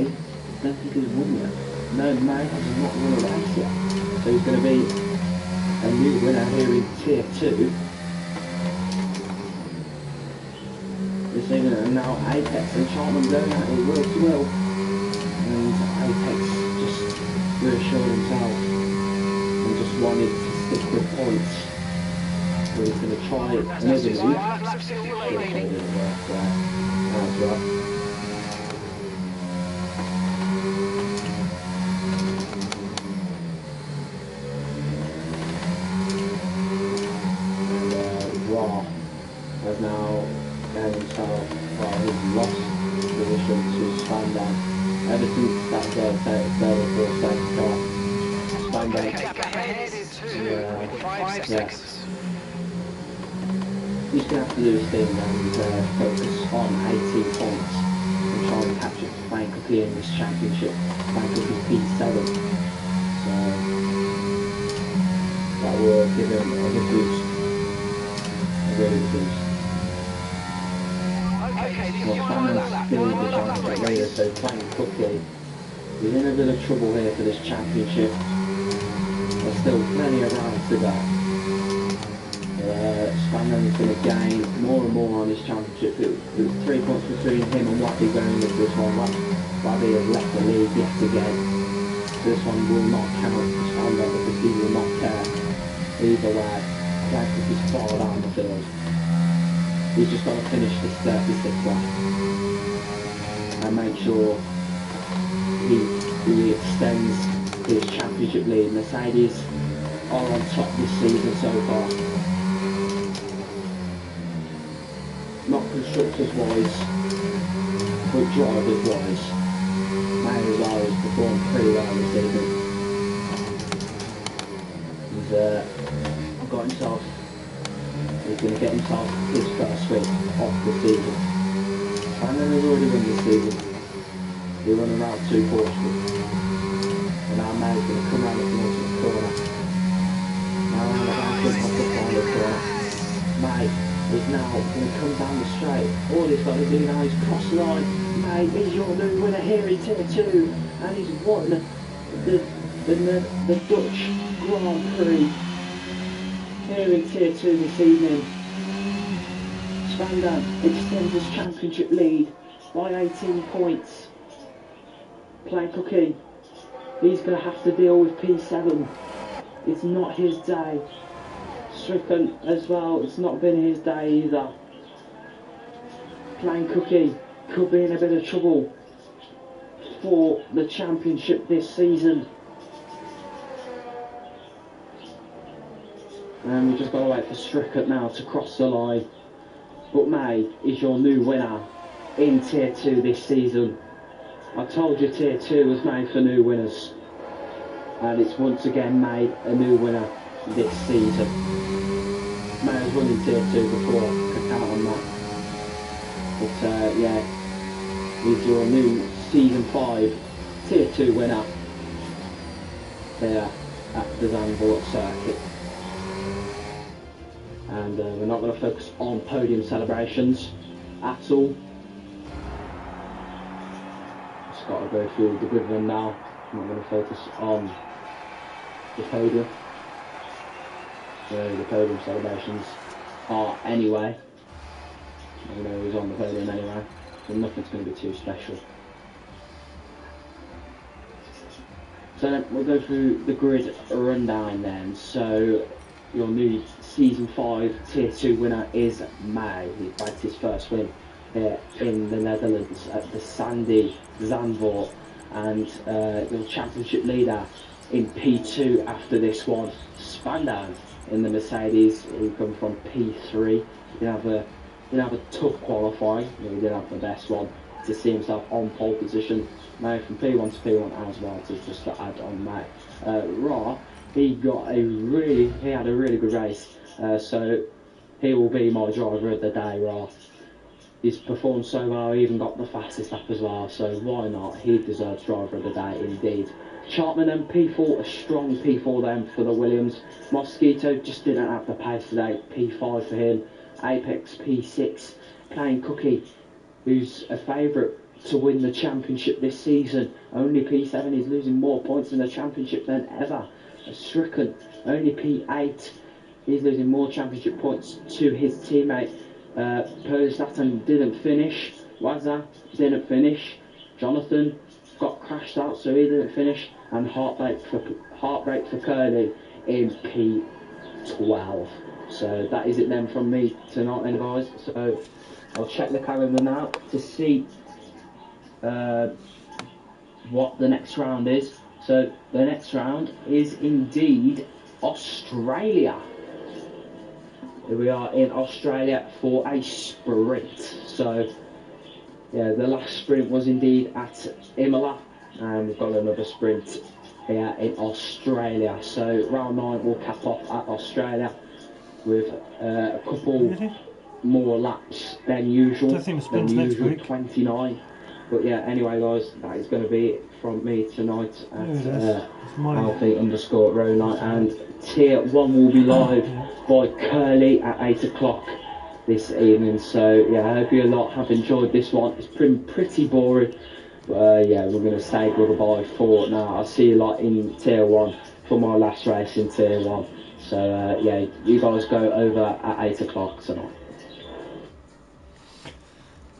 Speaker 1: don't think he's won yet. No, May has not won a race yet. So he's going to be a new winner here in Tier 2. This evening, and now Apex and Chartman going at it will to will. And Apex just reassured himself and just wanted to stick with points. But he's going to try another move. As well. Raw has now gained himself, he's lost position to Spandam. Ever since that third or fourth second car, Spandam, he's going to have to do his thing and focus on 18 points and try and capture Frank Cookie in this championship. Frank Cookie's P7. So that will give him a good boost. Really boost. Well, Spandam's still the championship leader, so Frank Cookie is in a bit of trouble here for this championship. There's still plenty of rounds to go. Spandam's going to gain more and more on this championship. There's 3 points between him and Wappy going into this one. Wappy has left the lead yet again. This one will not count for Spandam because he will not care either way. Frank Cookie's far down the field. He's just got to finish this 36th lap and make sure he extends his championship lead. Mercedes are on top this season so far. Not constructors wise, but drivers wise. Mayer has performed pretty well this season. He's got himself, he's going to get himself his first win of the season. Spandam has already won this season. He won around 2 Portugal. And now Mayer's going to come around the corner. Now around the back of the final corner. May is now going to come down the straight. All he's got to do now is cross the line. May is your new winner here in Tier 2. And he's won the Dutch Grand Prix here in Tier 2 this evening. Spandam extends his championship lead by 18 points. Frank Cookie, he's going to have to deal with P7. It's not his day. Strickland as well, it's not been his day either. Frank Cookie could be in a bit of trouble for the championship this season. And we've just got to wait for Strickland now to cross the line. But May is your new winner in Tier 2 this season. I told you Tier 2 was made for new winners. And it's once again made a new winner this season. May has won in Tier 2 before, I can count on that. But yeah, he's your new Season 5 Tier 2 winner there at the Zandvoort circuit. And we're not going to focus on podium celebrations at all. Just got to go through the good one now. I'm not going to focus on the podium. So the podium celebrations are anyway. I know who's on the podium anyway, so nothing's going to be too special. So we'll go through the grid rundown then. So your new Season 5 Tier 2 winner is May. He bagged his first win here in the Netherlands at the Sandy Zandvoort. And your championship leader in P2 after this one, Spandam in the Mercedes. He come from P3. He didn't have a tough qualifying. He didn't have the best one to see himself on pole position. May from P1 to P1 as well, to just to add on May. Ra, he had a really good race. So he will be my driver of the day, Ra. He's performed so well, he even got the fastest lap as well, so why not? He deserves driver of the day indeed. Chartman and P4, a strong P4 then for the Williams. Mosquito just didn't have the pace today, P5 for him. Apex P6, Frank Cookie, who's a favourite to win the championship this season. Only P7 is losing more points in the championship than ever. Stricken, only P8 is losing more championship points to his teammate. Perlstatten didn't finish. Wazza didn't finish. Jonathan got crashed out, so he didn't finish. And heartbreak for Curly in P12. So that is it then from me tonight then, guys. So I'll check the calendar now to see what the next round is. So the next round is indeed Australia. Here we are in Australia for a sprint. So yeah, the last sprint was indeed at Imola, and we've got another sprint here in Australia. So round 9 will cap off at Australia with a couple more laps than usual.
Speaker 3: I think the sprint's next week.
Speaker 1: 29. But yeah, anyway guys, that is going to be it from me tonight at Alfie_Row9, and Tier 1 will be live by Curly at 8 o'clock this evening. So yeah, I hope you lot have enjoyed this one. It's been pretty boring, but yeah, we're going to say goodbye for now. I'll see you lot in Tier 1 for my last race in Tier 1. So yeah, you guys go over at 8 o'clock tonight.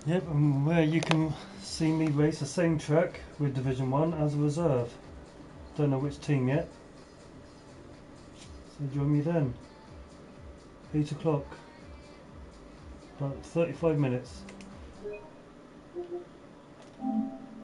Speaker 3: Yep, and where you can see me race the same track with Division 1 as a reserve. Don't know which team yet. So join me then. 8 o'clock. About 35 minutes.